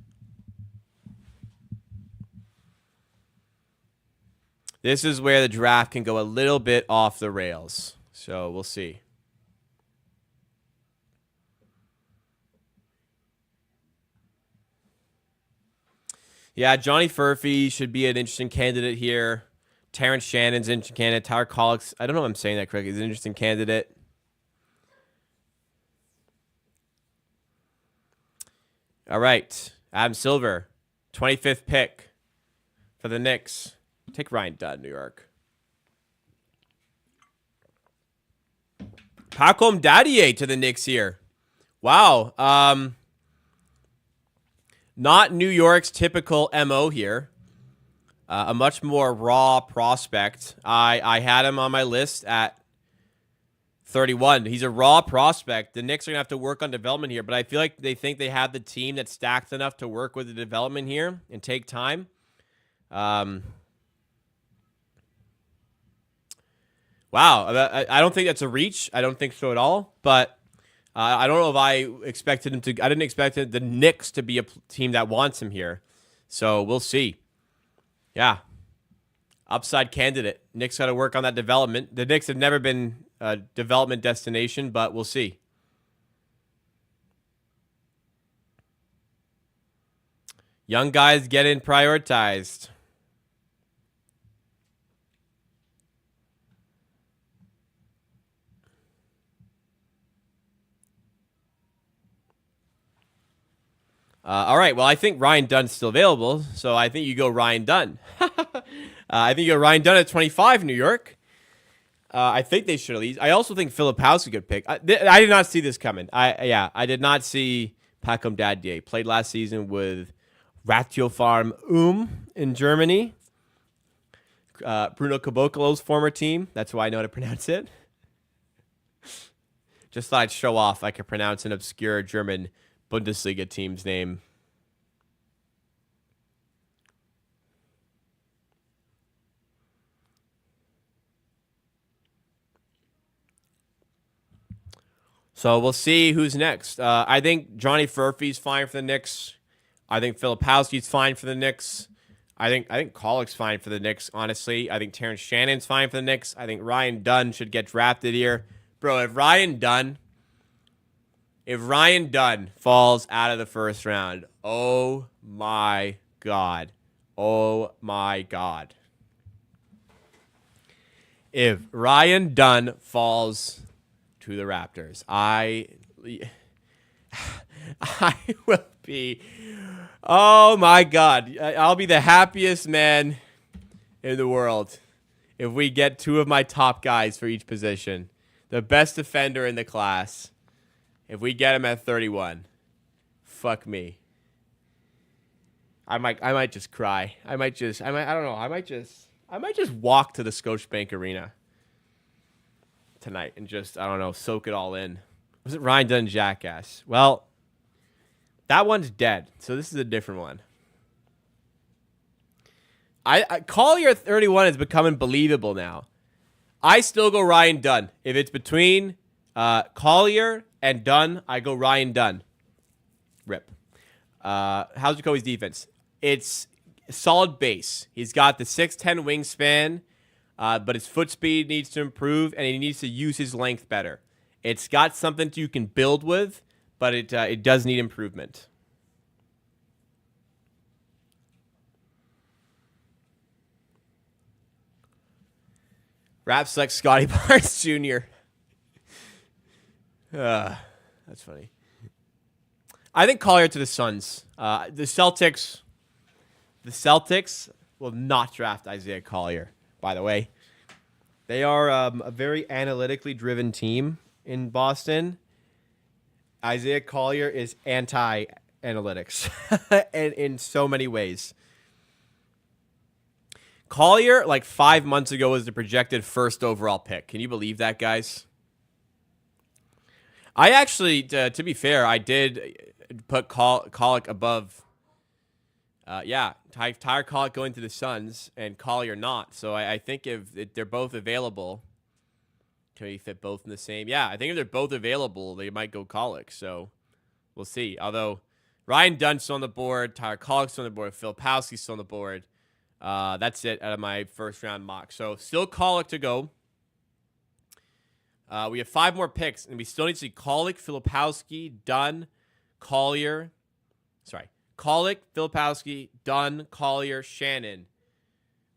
This is where the draft can go a little bit off the rails. So we'll see. Yeah, Johnny Furphy should be an interesting candidate here. Terrence Shannon's an interesting candidate. Tyler Collick, I don't know if I'm saying that correctly. He's an interesting candidate. All right. Adam Silver, 25th pick for the Knicks. Take Ryan Dunn, New York. Pacom Dadier to the Knicks here. Wow. Not New York's typical MO here. A much more raw prospect. I had him on my list at 31. He's a raw prospect. The Knicks are going to have to work on development here, but I feel like they think they have the team that's stacked enough to work with the development here and take time. Wow, I don't think that's a reach. I don't think so at all. But I don't know if I expected him to. I didn't expect the Knicks to be a team that wants him here. So we'll see. Yeah, upside candidate. Knicks got to work on that development. The Knicks have never been a development destination, but we'll see. Young guys getting prioritized. All right, well, I think Ryan Dunn's still available, so I think you go Ryan Dunn. I think you go Ryan Dunn at 25, New York. I think they should at least. I also think Filipowski could pick. I did not see this coming. I did not see Pacom Dadier. Played last season with Ratio Farm in Germany. Bruno Caboclo's former team. That's why I know how to pronounce it. Just thought I'd show off I could pronounce an obscure German Bundesliga team's name. So we'll see who's next. I think Johnny Furphy's fine for the Knicks. I think Filipowski's fine for the Knicks. I think Collick's fine for the Knicks, honestly. I think Terrence Shannon's fine for the Knicks. I think Ryan Dunn should get drafted here. Bro, if Ryan Dunn falls out of the first round, oh my God. Oh my God. If Ryan Dunn falls to the Raptors, I will be, oh my God. I'll be the happiest man in the world if we get two of my top guys for each position. The best defender in the class. If we get him at 31, fuck me. I might just cry. I don't know. I might just walk to the Scotiabank Arena tonight and just, I don't know, soak it all in. Was it Ryan Dunn Jackass? Well, that one's dead. So this is a different one. Collier at 31 is becoming believable now. I still go Ryan Dunn. If it's between Collier and Dunn, I go Ryan Dunn. Rip. How's Jacoby's defense? It's solid base. He's got the 6'10 wingspan, but his foot speed needs to improve, and he needs to use his length better. It's got something you can build with, but it does need improvement. Rap selects Scotty Barnes Jr. That's funny. I think Collier to the Suns. The Celtics will not draft Isaiah Collier, by the way. They are a very analytically driven team in Boston. Isaiah Collier is anti-analytics in so many ways. Collier, like 5 months ago, was the projected first overall pick. Can you believe that, guys? I actually, to be fair, I did put Collier above. Tyler Collier going to the Suns and Collier not. So I think if they're both available, can we fit both in the same? Yeah, I think if they're both available, they might go Collier. So we'll see. Although Ryan Dunn's still on the board, Tyler Collier's still on the board, Phil Pawski's still on the board. That's it out of my first round mock. So still Collier to go. We have 5 more picks, and we still need to see Collier, Filipowski, Dunn, Collier. Collier, Filipowski, Dunn, Collier, Shannon.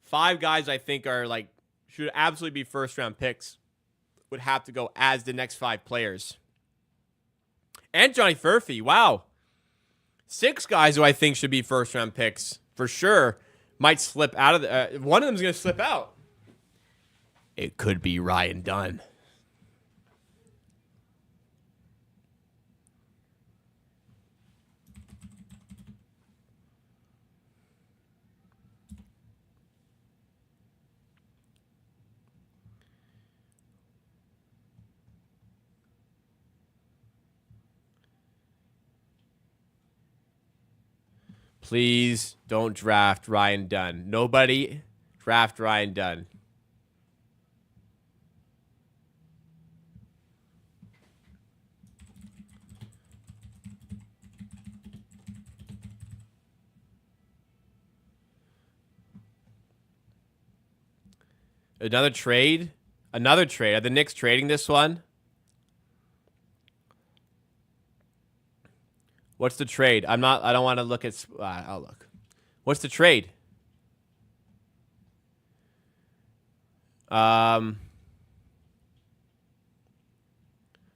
5 guys I think are should absolutely be first round picks. Would have to go as the next 5 players. And Johnny Furphy. Wow. 6 guys who I think should be first round picks for sure. Might slip out of the. One of them is going to slip out. It could be Ryan Dunn. Please don't draft Ryan Dunn. Nobody draft Ryan Dunn. Another trade? Another trade. Are the Knicks trading this one? What's the trade? I don't want to look at. I'll look. What's the trade? Oh,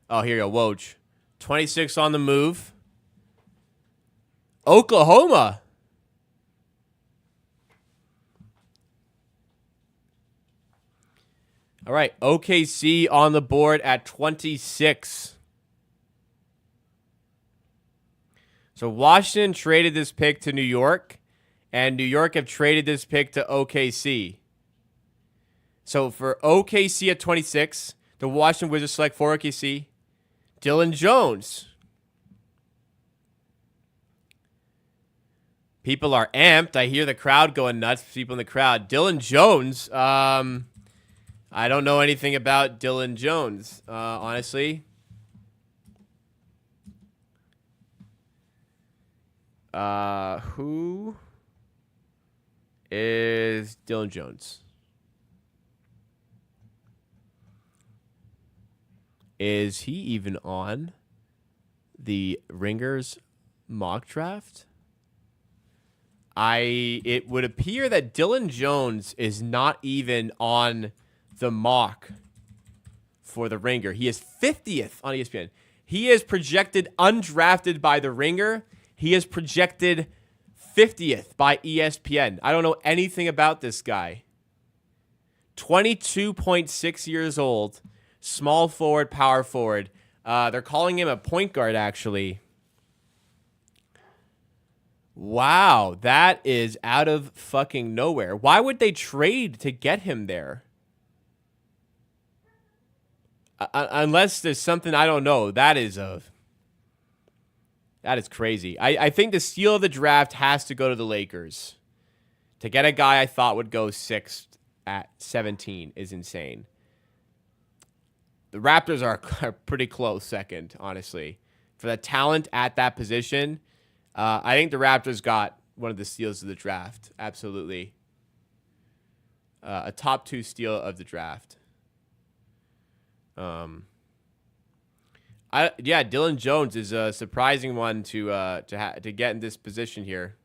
here you go. Woj. 26 on the move. Oklahoma. All right. OKC on the board at 26. So Washington traded this pick to New York, and New York have traded this pick to OKC. So for OKC at 26, the Washington Wizards select for OKC, Dylan Jones. People are amped. I hear the crowd going nuts. People in the crowd. Dylan Jones. I don't know anything about Dylan Jones, honestly. Who is Dylan Jones? Is he even on the Ringers mock draft? It would appear that Dylan Jones is not even on the mock for the Ringer. He is 50th on ESPN. He is projected undrafted by the Ringer. He is projected 50th by ESPN. I don't know anything about this guy. 22.6 years old, Small forward, power forward. They're calling him a point guard, actually. Wow, that is out of fucking nowhere. Why would they trade to get him there? Unless there's something I don't know. That is crazy. I think the steal of the draft has to go to the Lakers. To get a guy I thought would go 6th at 17 is insane. The Raptors are pretty close second, honestly. For the talent at that position, I think the Raptors got one of the steals of the draft. Absolutely. A top 2 steal of the draft. Dylan Jones is a surprising one to get in this position here.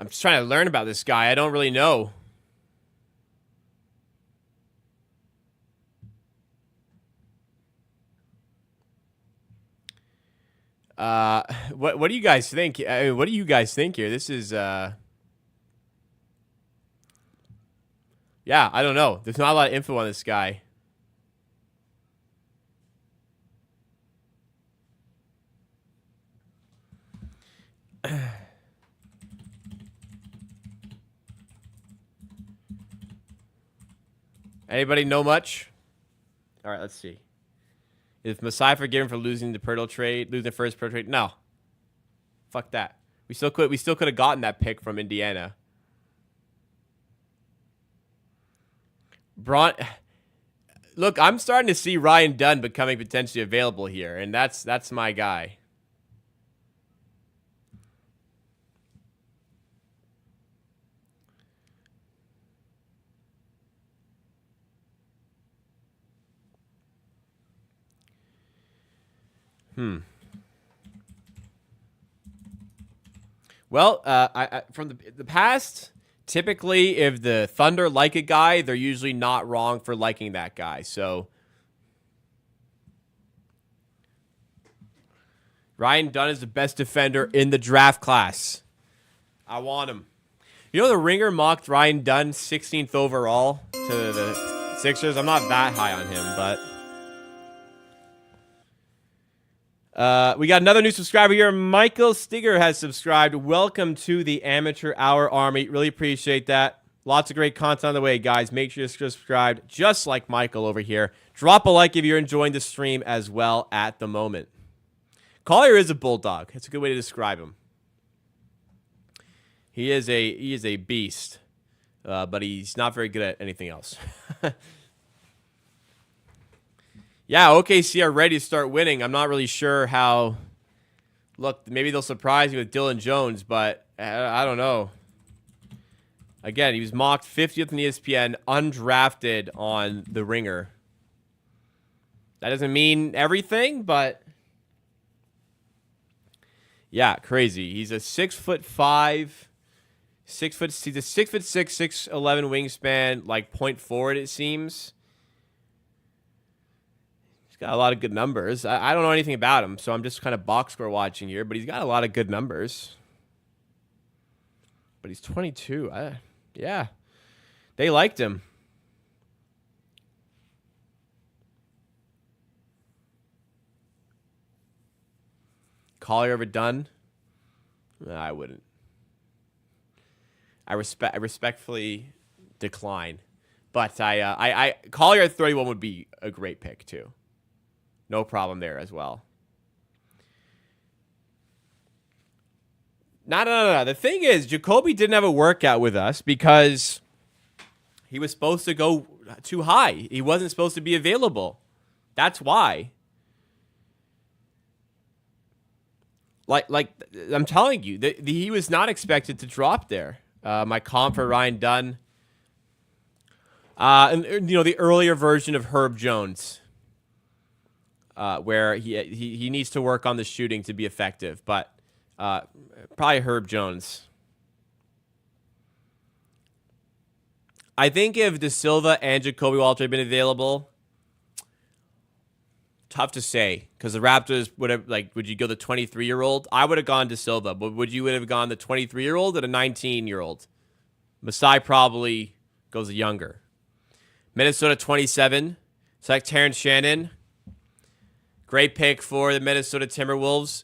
I'm just trying to learn about this guy. I don't really know. What do you guys think? What do you guys think here? This is yeah, I don't know. There's not a lot of info on this guy. Anybody know much? All right, let's see. Is Masai forgiven for losing the Pirtle trade, losing the first Pirtle trade? No. Fuck that. We still could have gotten that pick from Indiana. Look, I'm starting to see Ryan Dunn becoming potentially available here, and that's my guy. Well, from the past, typically if the Thunder like a guy, they're usually not wrong for liking that guy. So Ryan Dunn is the best defender in the draft class. I want him. You know, the Ringer mocked Ryan Dunn 16th overall to the Sixers. I'm not that high on him, but we got another new subscriber here. Michael Stigger has subscribed. Welcome to the Amateur Hour Army. Really appreciate that. Lots of great content on the way, guys. Make sure you're subscribed, just like Michael over here. Drop a like if you're enjoying the stream as well at the moment. Collier is a bulldog. That's a good way to describe him. He is a beast, but he's not very good at anything else. Yeah, OKC are ready to start winning. I'm not really sure how. Look, maybe they'll surprise me with Dylan Jones, but I don't know. Again, he was mocked 50th in ESPN, undrafted on the Ringer. That doesn't mean everything, but yeah, crazy. He's a 6'5", he's a 6'6", 6'11" wingspan, like point forward, it seems. Got a lot of good numbers. I don't know anything about him, so I'm just kind of box score watching here, but he's got a lot of good numbers. But he's 22. Yeah. They liked him. Collier over Dunn? No, I wouldn't. I respectfully decline. But Collier at 31 would be a great pick too. No problem there as well. No. The thing is, Jacoby didn't have a workout with us because he was supposed to go too high. He wasn't supposed to be available. That's why. Like I'm telling you, he was not expected to drop there. My comp for Ryan Dunn. And the earlier version of Herb Jones. Where he needs to work on the shooting to be effective, but probably Herb Jones. I think if De Silva and Jacoby Walter had been available, Tough to say because the Raptors would have would you go the 23-year-old? I would have gone De Silva, but would you have gone the 23-year-old or the 19-year-old? Masai probably goes younger. Minnesota 27. Select Terrence Shannon. Great pick for the Minnesota Timberwolves.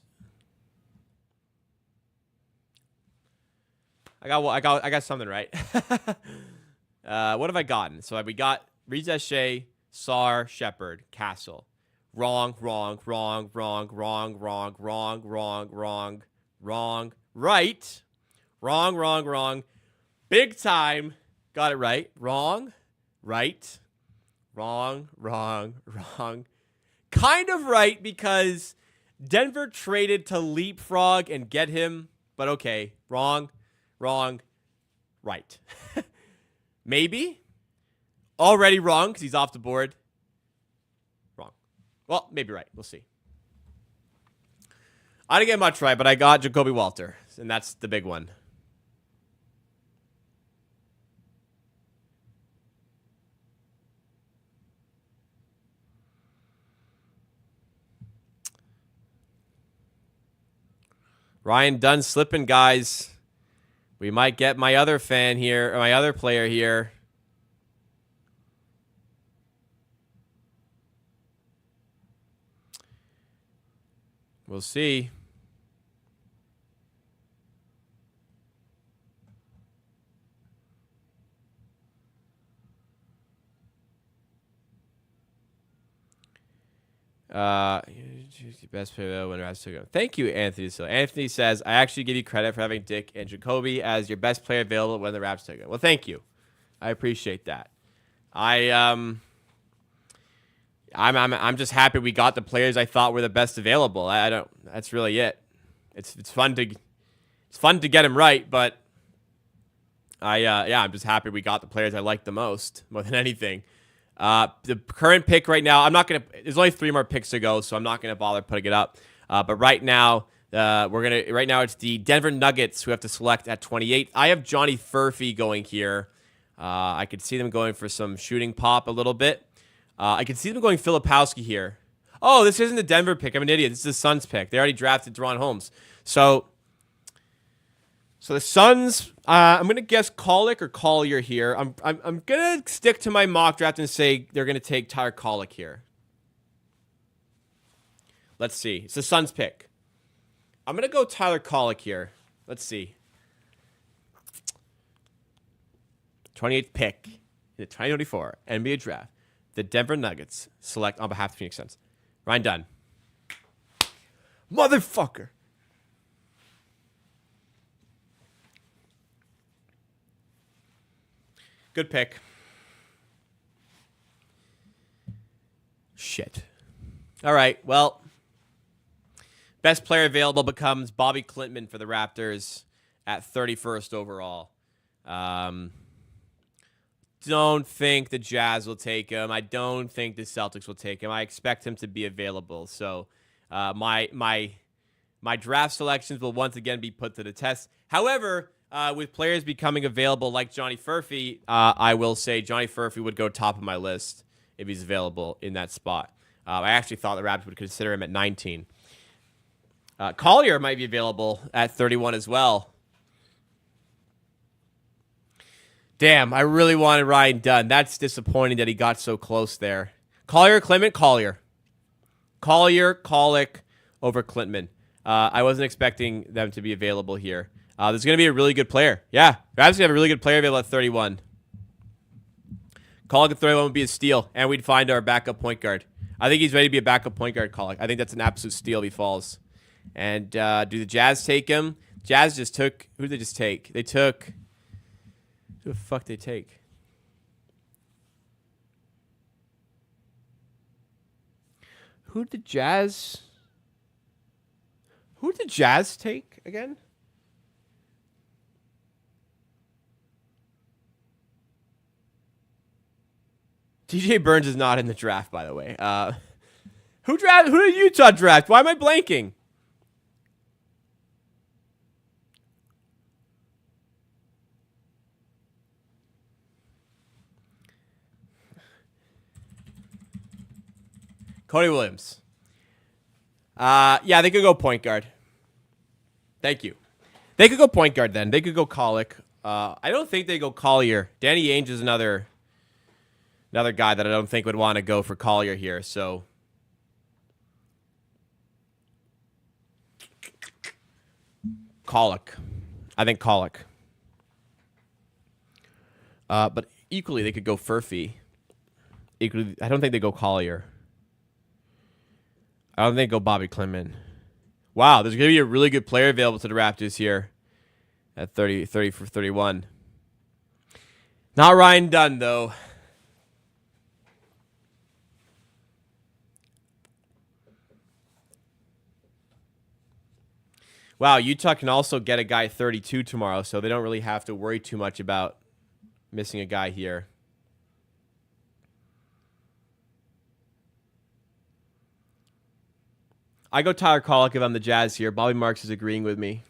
I got something right. What have I gotten? So we got Reed Shea, Sar, Shepard, Castle. Wrong. Right. Wrong. Big time. Got it right. Wrong. Right. Wrong. Kind of right because Denver traded to leapfrog and get him, but okay. Wrong. Right. Maybe. Already wrong because he's off the board. Wrong. Well, maybe right. We'll see. I didn't get much right, but I got Jacoby Walter, and that's the big one. Ryan Dunn slipping, guys. We might get my other fan here, or my other player here. We'll see. Best player winner has to go. Thank you, Anthony. So Anthony says, I actually give you credit for having Dick and Jacoby as your best player available when the Raps take it. Well, thank you. I appreciate that. I'm just happy we got the players I thought were the best available. I don't. That's really it. It's fun to get them right, but I'm just happy we got the players I like the most more than anything. The current pick right now, there's only 3 more picks to go, so I'm not gonna bother putting it up. But right now, it's the Denver Nuggets who have to select at 28. I have Johnny Furphy going here. I could see them going for some shooting pop a little bit. I could see them going Filipowski here. Oh, this isn't the Denver pick. I'm an idiot. This is the Suns pick. They already drafted Deron Holmes. So the Suns, I'm gonna guess Kolek or Collier here. I'm gonna stick to my mock draft and say they're gonna take Tyler Kolek here. Let's see. It's the Suns pick. I'm gonna go Tyler Kolek here. Let's see. 28th pick in the 2024 NBA draft. The Denver Nuggets select on behalf of the Phoenix Suns. Ryan Dunn. Motherfucker. Good pick. Shit. All right, well, best player available becomes Bobby Klintman for the Raptors at 31st overall. Don't think the Jazz will take him. I don't think the Celtics will take him. I expect him to be available. So my draft selections will once again be put to the test. However, with players becoming available like Johnny Furphy, I will say Johnny Furphy would go top of my list if he's available in that spot. I actually thought the Raptors would consider him at 19. Collier might be available at 31 as well. Damn, I really wanted Ryan Dunn. That's disappointing that he got so close there. Collier, Clement, Collier. Collier, Kolek over Klintman. I wasn't expecting them to be available here. There's going to be a really good player. Yeah, Raptors going to have a really good player available at 31. Kolek at 31 would be a steal, and we'd find our backup point guard. I think he's ready to be a backup point guard, Kolek. I think that's an absolute steal if he falls. And do the Jazz take him? Jazz just took... Who did they just take? They took... Who the fuck did they take? Who did the Jazz take again? TJ Burns is not in the draft, by the way. Who did Utah draft? Why am I blanking? Cody Williams. Yeah, they could go point guard. Thank you. They could go point guard then. They could go Colic. I don't think they go Collier. Danny Ainge is another guy that I don't think would want to go for Collier here. So Colic. I think Colic. But equally, they could go Furphy. Equally, I don't think they go Collier. I don't think they go Bobby Clement. Wow, there's going to be a really good player available to the Raptors here at 30 for 31. Not Ryan Dunn, though. Wow, Utah can also get a guy 32 tomorrow, so they don't really have to worry too much about missing a guy here. I go Tyler Colic if I'm the Jazz here. Bobby Marks is agreeing with me.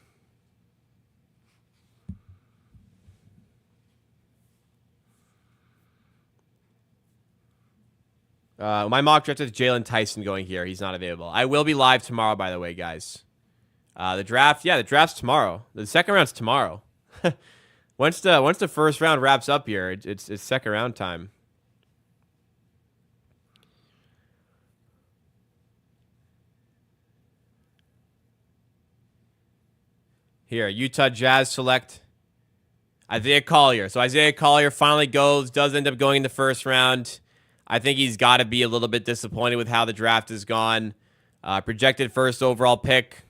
My mock draft is Jalen Tyson going here. He's not available. I will be live tomorrow, by the way, guys. The draft's tomorrow. The second round's tomorrow. Once the first round wraps up here, it's second round time. Here, Utah Jazz select Isaiah Collier. So Isaiah Collier finally does end up going in the first round. I think he's got to be a little bit disappointed with how the draft has gone. Projected first overall pick.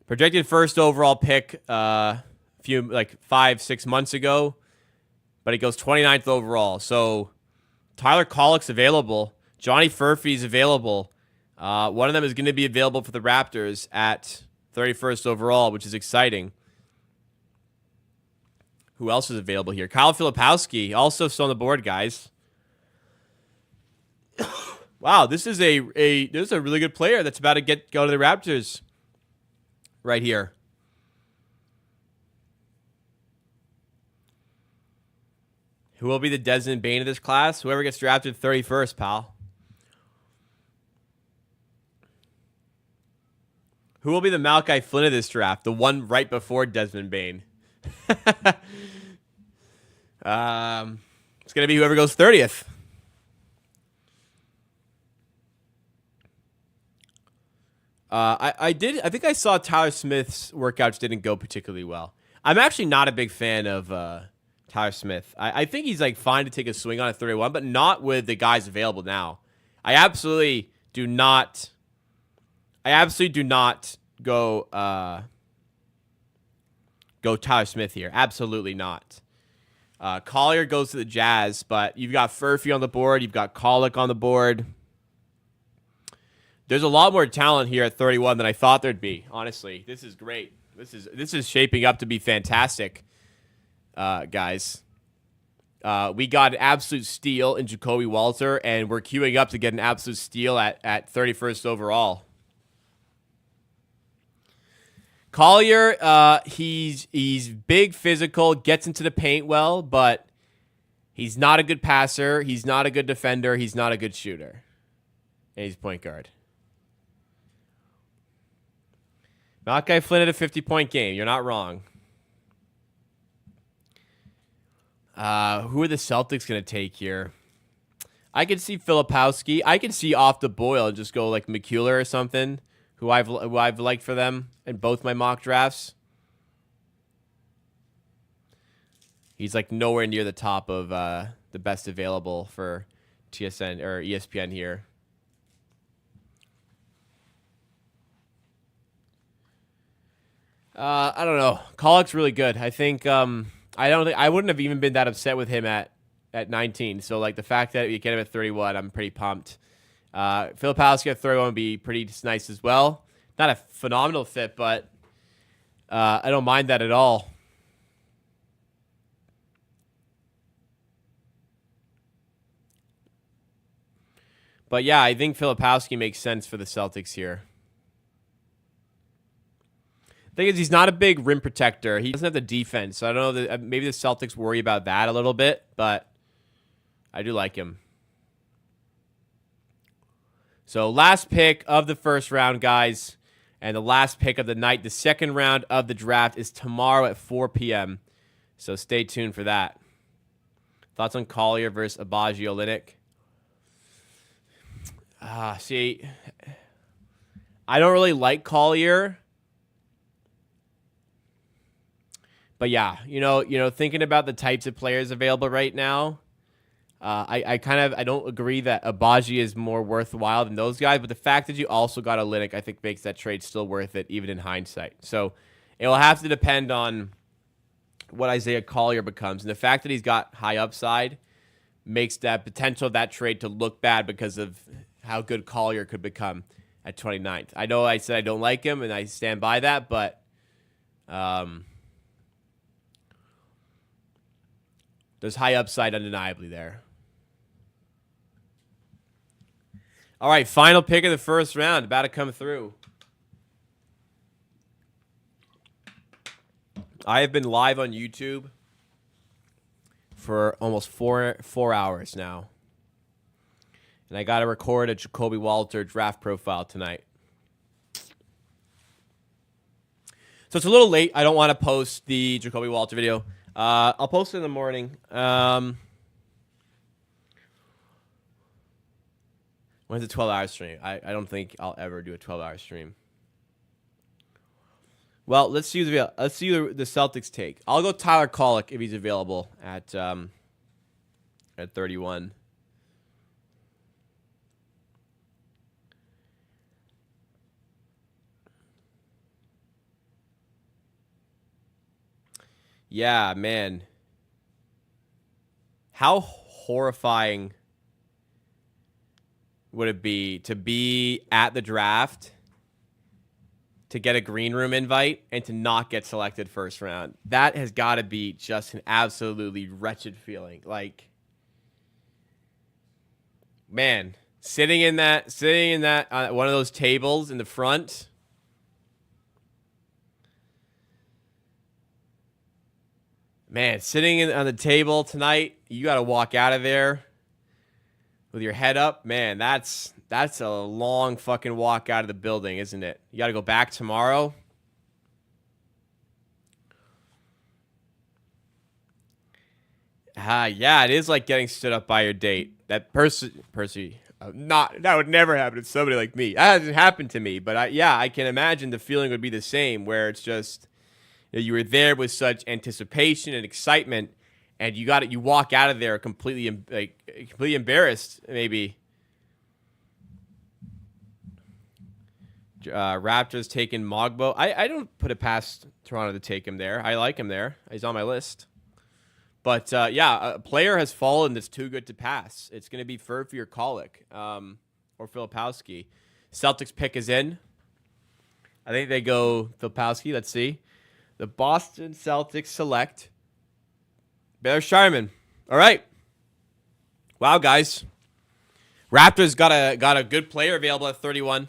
Few 5-6 months ago, but he goes 29th overall. So Tyler Colic's available. Johnny Furphy's available. One of them is going to be available for the Raptors at 31st overall, which is exciting. Who else is available here? Kyle Filipowski, also still on the board, guys. Wow, this is a really good player that's about to go to the Raptors right here. Who will be the Desmond Bane of this class? Whoever gets drafted 31st, pal. Who will be the Malachi Flynn of this draft? The one right before Desmond Bane. It's going to be whoever goes 30th. I think I saw Tyler Smith's workouts didn't go particularly well. I'm actually not a big fan of Tyler Smith. I think he's fine to take a swing on at 31, but not with the guys available now. I absolutely do not go Tyler Smith here. Absolutely not. Collier goes to the Jazz, but you've got Furphy on the board. You've got Colic on the board. There's a lot more talent here at 31 than I thought there'd be. Honestly, this is great. This is shaping up to be fantastic, guys. We got an absolute steal in Jacoby Walter, and we're queuing up to get an absolute steal at 31st overall. Collier, he's big, physical, gets into the paint well, but he's not a good passer. He's not a good defender. He's not a good shooter. And he's point guard. Malachi Flynn at a 50-point game. You're not wrong. Who are the Celtics going to take here? I could see Filipowski. I could see off the boil and just go McCullough or something, who I've liked for them in both my mock drafts. He's nowhere near the top of the best available for TSN or ESPN here. I don't know. Colic's really good. I think I wouldn't have even been that upset with him at 19. So the fact that you get him at 31, I'm pretty pumped. Filipowski at 31 would be pretty nice as well. Not a phenomenal fit, but I don't mind that at all. But yeah, I think Filipowski makes sense for the Celtics here. Thing is, he's not a big rim protector. He doesn't have the defense, so I don't know. Maybe the Celtics worry about that a little bit, but I do like him. So last pick of the first round, guys, and the last pick of the night. The second round of the draft is tomorrow at 4 p.m., so stay tuned for that. Thoughts on Collier versus Abaji Olynyk? See, I don't really like Collier. But yeah, thinking about the types of players available right now, I don't agree that Abaji is more worthwhile than those guys. But the fact that you also got Olynyk, I think, makes that trade still worth it, even in hindsight. So it will have to depend on what Isaiah Collier becomes, and the fact that he's got high upside makes that potential of that trade to look bad because of how good Collier could become at 29th. I know I said I don't like him, and I stand by that, but there's high upside undeniably there. All right, final pick of the first round, about to come through. I have been live on YouTube for almost four hours now. And I got to record a Jacoby Walter draft profile tonight. So it's a little late. I don't want to post the Jacoby Walter video. I'll post it in the morning. When's a 12-hour stream? I don't think I'll ever do a 12-hour stream. Well, let's see the Celtics take. I'll go Tyler Kolek if he's available at 31. Yeah, man. How horrifying would it be to be at the draft, to get a green room invite, and to not get selected first round? That has got to be just an absolutely wretched feeling. Like, man, sitting in that one of those tables in the front. Man, sitting on the table tonight, you got to walk out of there with your head up. Man, that's a long fucking walk out of the building, isn't it? You got to go back tomorrow. Yeah, it is like getting stood up by your date. That Percy, that would never happen to somebody like me. That hasn't happened to me, but I can imagine the feeling would be the same, where it's just, you were there with such anticipation and excitement, and you walk out of there completely embarrassed, maybe. Raptors taking Mogbo. I don't put it past Toronto to take him there. I like him there. He's on my list. But, a player has fallen that's too good to pass. It's going to be Furphy or Kolek, or Filipowski. Celtics pick is in. I think they go Filipowski. Let's see. The Boston Celtics select Bear Sharman. All right. Wow, guys. Raptors got a good player available at 31.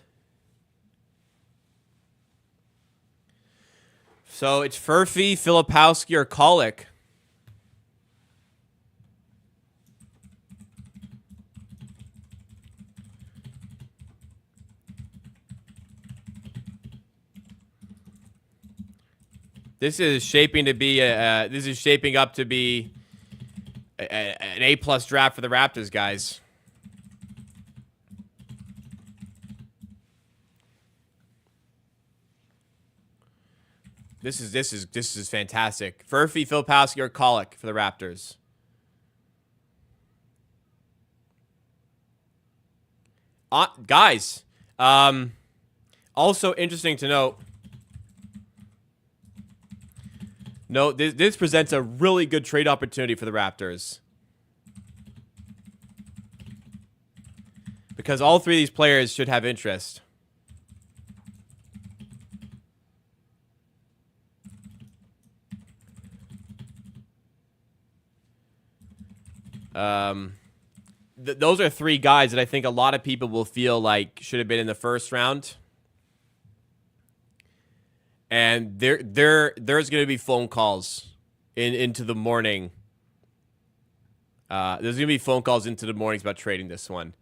So it's Furphy, Filipowski, or Kolek. This is shaping up to be an A+ draft for the Raptors, guys. This is fantastic. Furphy, Filipowski, or Kolek for the Raptors. Guys, also interesting to note. No, this presents a really good trade opportunity for the Raptors. Because all three of these players should have interest. Those are three guys that I think a lot of people will feel like should have been in the first round. And there's going to be phone calls into the morning. There's going to be phone calls into the mornings about trading this one.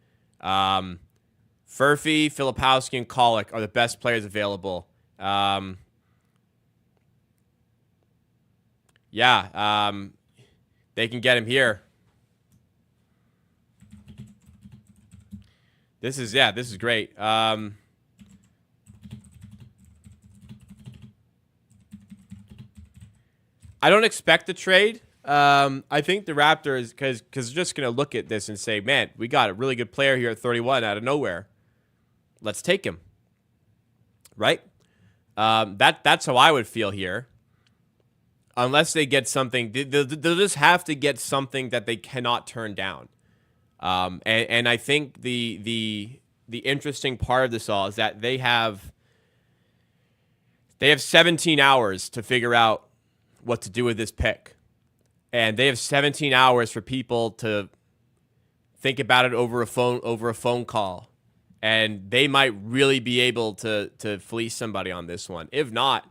Furphy, Filipowski, and Colic are the best players available. Yeah, they can get him here. This is great. I don't expect the trade. I think the Raptors, because they're just going to look at this and say, man, we got a really good player here at 31 out of nowhere. Let's take him. Right? That's how I would feel here. Unless they get something, they'll just have to get something that they cannot turn down. And I think the interesting part of this all is that they have 17 hours to figure out what to do with this pick. And they have 17 hours for people to think about it over a phone call. And they might really be able to fleece somebody on this one. If not,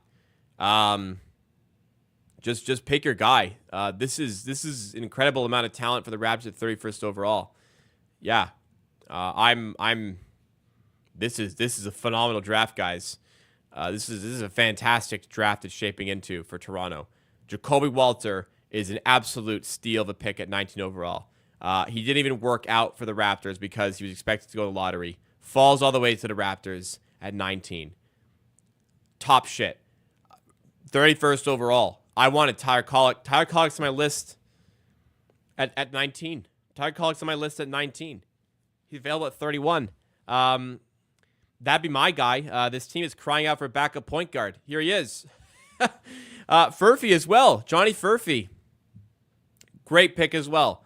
just pick your guy. This is an incredible amount of talent for the Raptors at 31st overall. Yeah. This is a phenomenal draft, guys. This is a fantastic draft it's shaping into for Toronto. Jacoby Walter is an absolute steal of a pick at 19 overall. He didn't even work out for the Raptors because he was expected to go to the lottery. Falls all the way to the Raptors at 19. Top shit. 31st overall. I wanted Tyler Colic. Tyler Colic's on my list at 19. Tyler Colic's on my list at 19. He's available at 31. That'd be my guy. This team is crying out for a backup point guard. Here he is. Furphy as well. Johnny Furphy. Great pick as well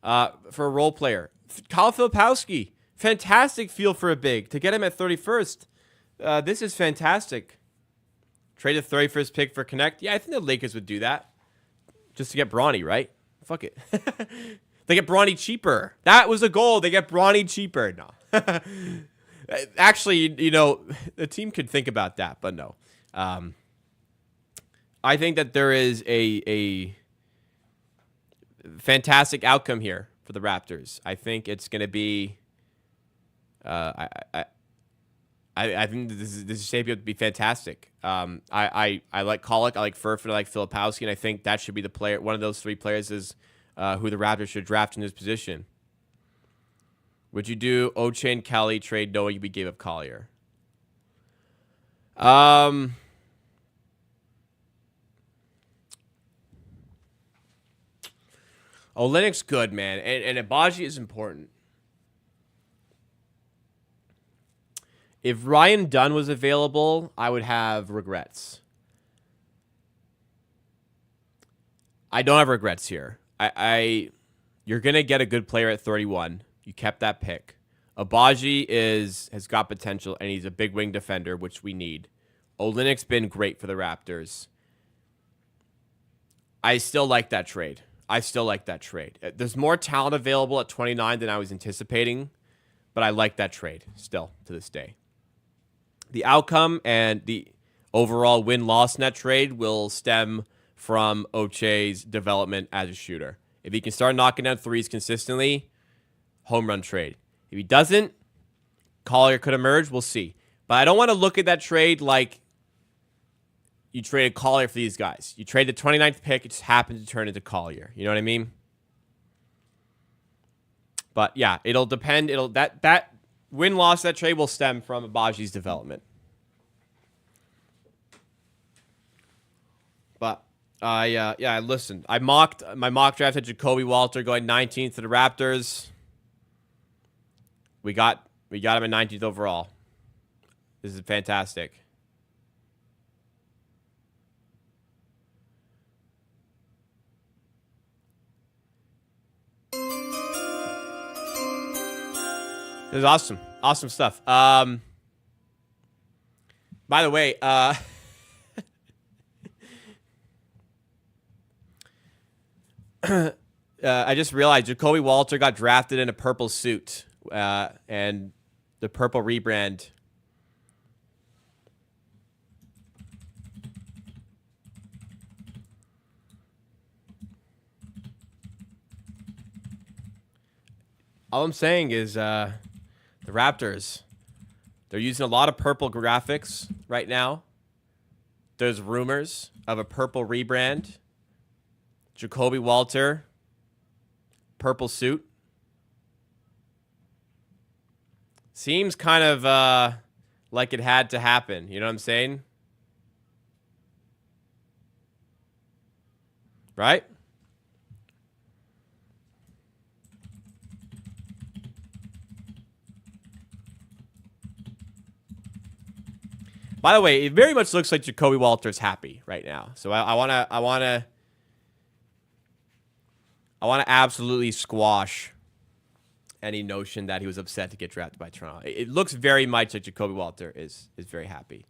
for a role player. Kyle Filipowski. Fantastic feel for a big. To get him at 31st, this is fantastic. Trade a 31st pick for Connect. Yeah, I think the Lakers would do that. Just to get Bronny, right? Fuck it. They get Bronny cheaper. That was a goal. They get Bronny cheaper. No. Actually, you know, the team could think about that, but no. I think that there is a fantastic outcome here for the Raptors. I think it's going to be... I think this is shaping up to be fantastic. I like Colic, I like Furphy, I like Filipowski, and I think that should be the player. One of those three players is who the Raptors should draft in this position. Would you do Oche and Kelly trade knowing you gave up Collier? Olynyk's good, man, and Abaji is important. If Ryan Dunn was available, I would have regrets. I don't have regrets here. You're gonna get a good player at 31. You kept that pick. Abaji has got potential, and he's a big wing defender, which we need. Olynyk's been great for the Raptors. I still like that trade. There's more talent available at 29 than I was anticipating, but I like that trade still to this day. The outcome and the overall win-loss in that trade will stem from Oche's development as a shooter. If he can start knocking down threes consistently, home run trade. If he doesn't, Collier could emerge. We'll see. But I don't want to look at that trade like you traded Collier for these guys. You trade the 29th pick, it just happened to turn into Collier. You know what I mean? But yeah, it'll depend. That win-loss that trade will stem from Abaji's development. But listen. My mock draft had Jacoby Walter going 19th to the Raptors. We got him at 19th overall. This is fantastic. This is awesome. Awesome stuff. By the way, I just realized Jacoby Walter got drafted in a purple suit, and the purple rebrand. All I'm saying is the Raptors They're using a lot of purple graphics right now. There's rumors of a purple rebrand. Jacoby Walter, purple suit. Seems kind of like it had to happen. You know what I'm saying? Right? By the way, it very much looks like Jacoby Walter's happy right now. So I wanna absolutely squash any notion that he was upset to get drafted by Toronto. It looks very much like Jacoby Walter is very happy.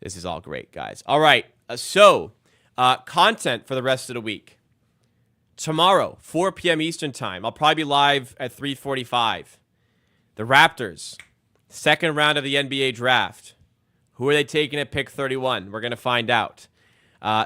This is all great, guys. All right, so content for the rest of the week. Tomorrow, 4 p.m. Eastern time. I'll probably be live at 3:45. The Raptors, second round of the NBA draft. Who are they taking at pick 31? We're going to find out.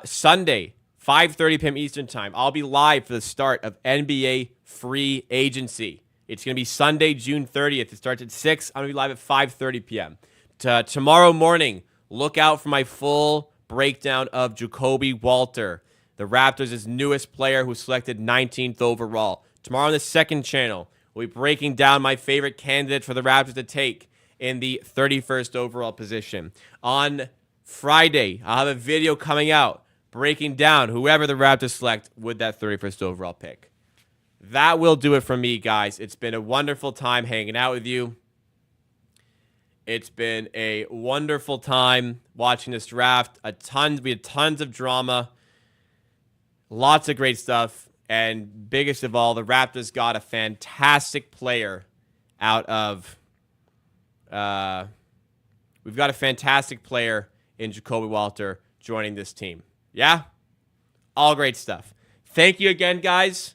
Sunday, 5:30 p.m. Eastern time. I'll be live for the start of NBA free agency. It's going to be Sunday, June 30th. It starts at 6. I'm going to be live at 5:30 p.m. Tomorrow morning, look out for my full breakdown of Jacoby Walter, the Raptors' newest player who selected 19th overall. Tomorrow on the second channel, we'll be breaking down my favorite candidate for the Raptors to take in the 31st overall position. On Friday, I'll have a video coming out breaking down whoever the Raptors select with that 31st overall pick. That will do it for me, guys. It's been a wonderful time hanging out with you. It's been a wonderful time watching this draft. We had tons of drama. Lots of great stuff. And biggest of all, the Raptors got a fantastic player out of... we've got a fantastic player in Jacoby Walter joining this team. Yeah? All great stuff. Thank you again, guys.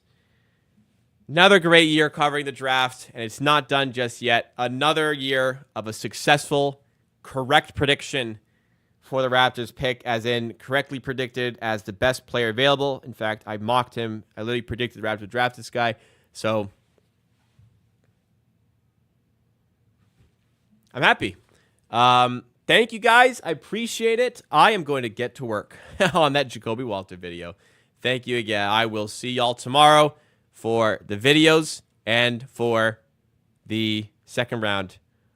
Another great year covering the draft, and it's not done just yet. Another year of a successful, correct prediction for the Raptors pick, as in correctly predicted as the best player available. In fact, I mocked him. I literally predicted the Raptors would draft this guy. So I'm happy. Thank you, guys. I appreciate it. I am going to get to work on that Jacoby Walter video. Thank you again. I will see y'all tomorrow for the videos and for the second round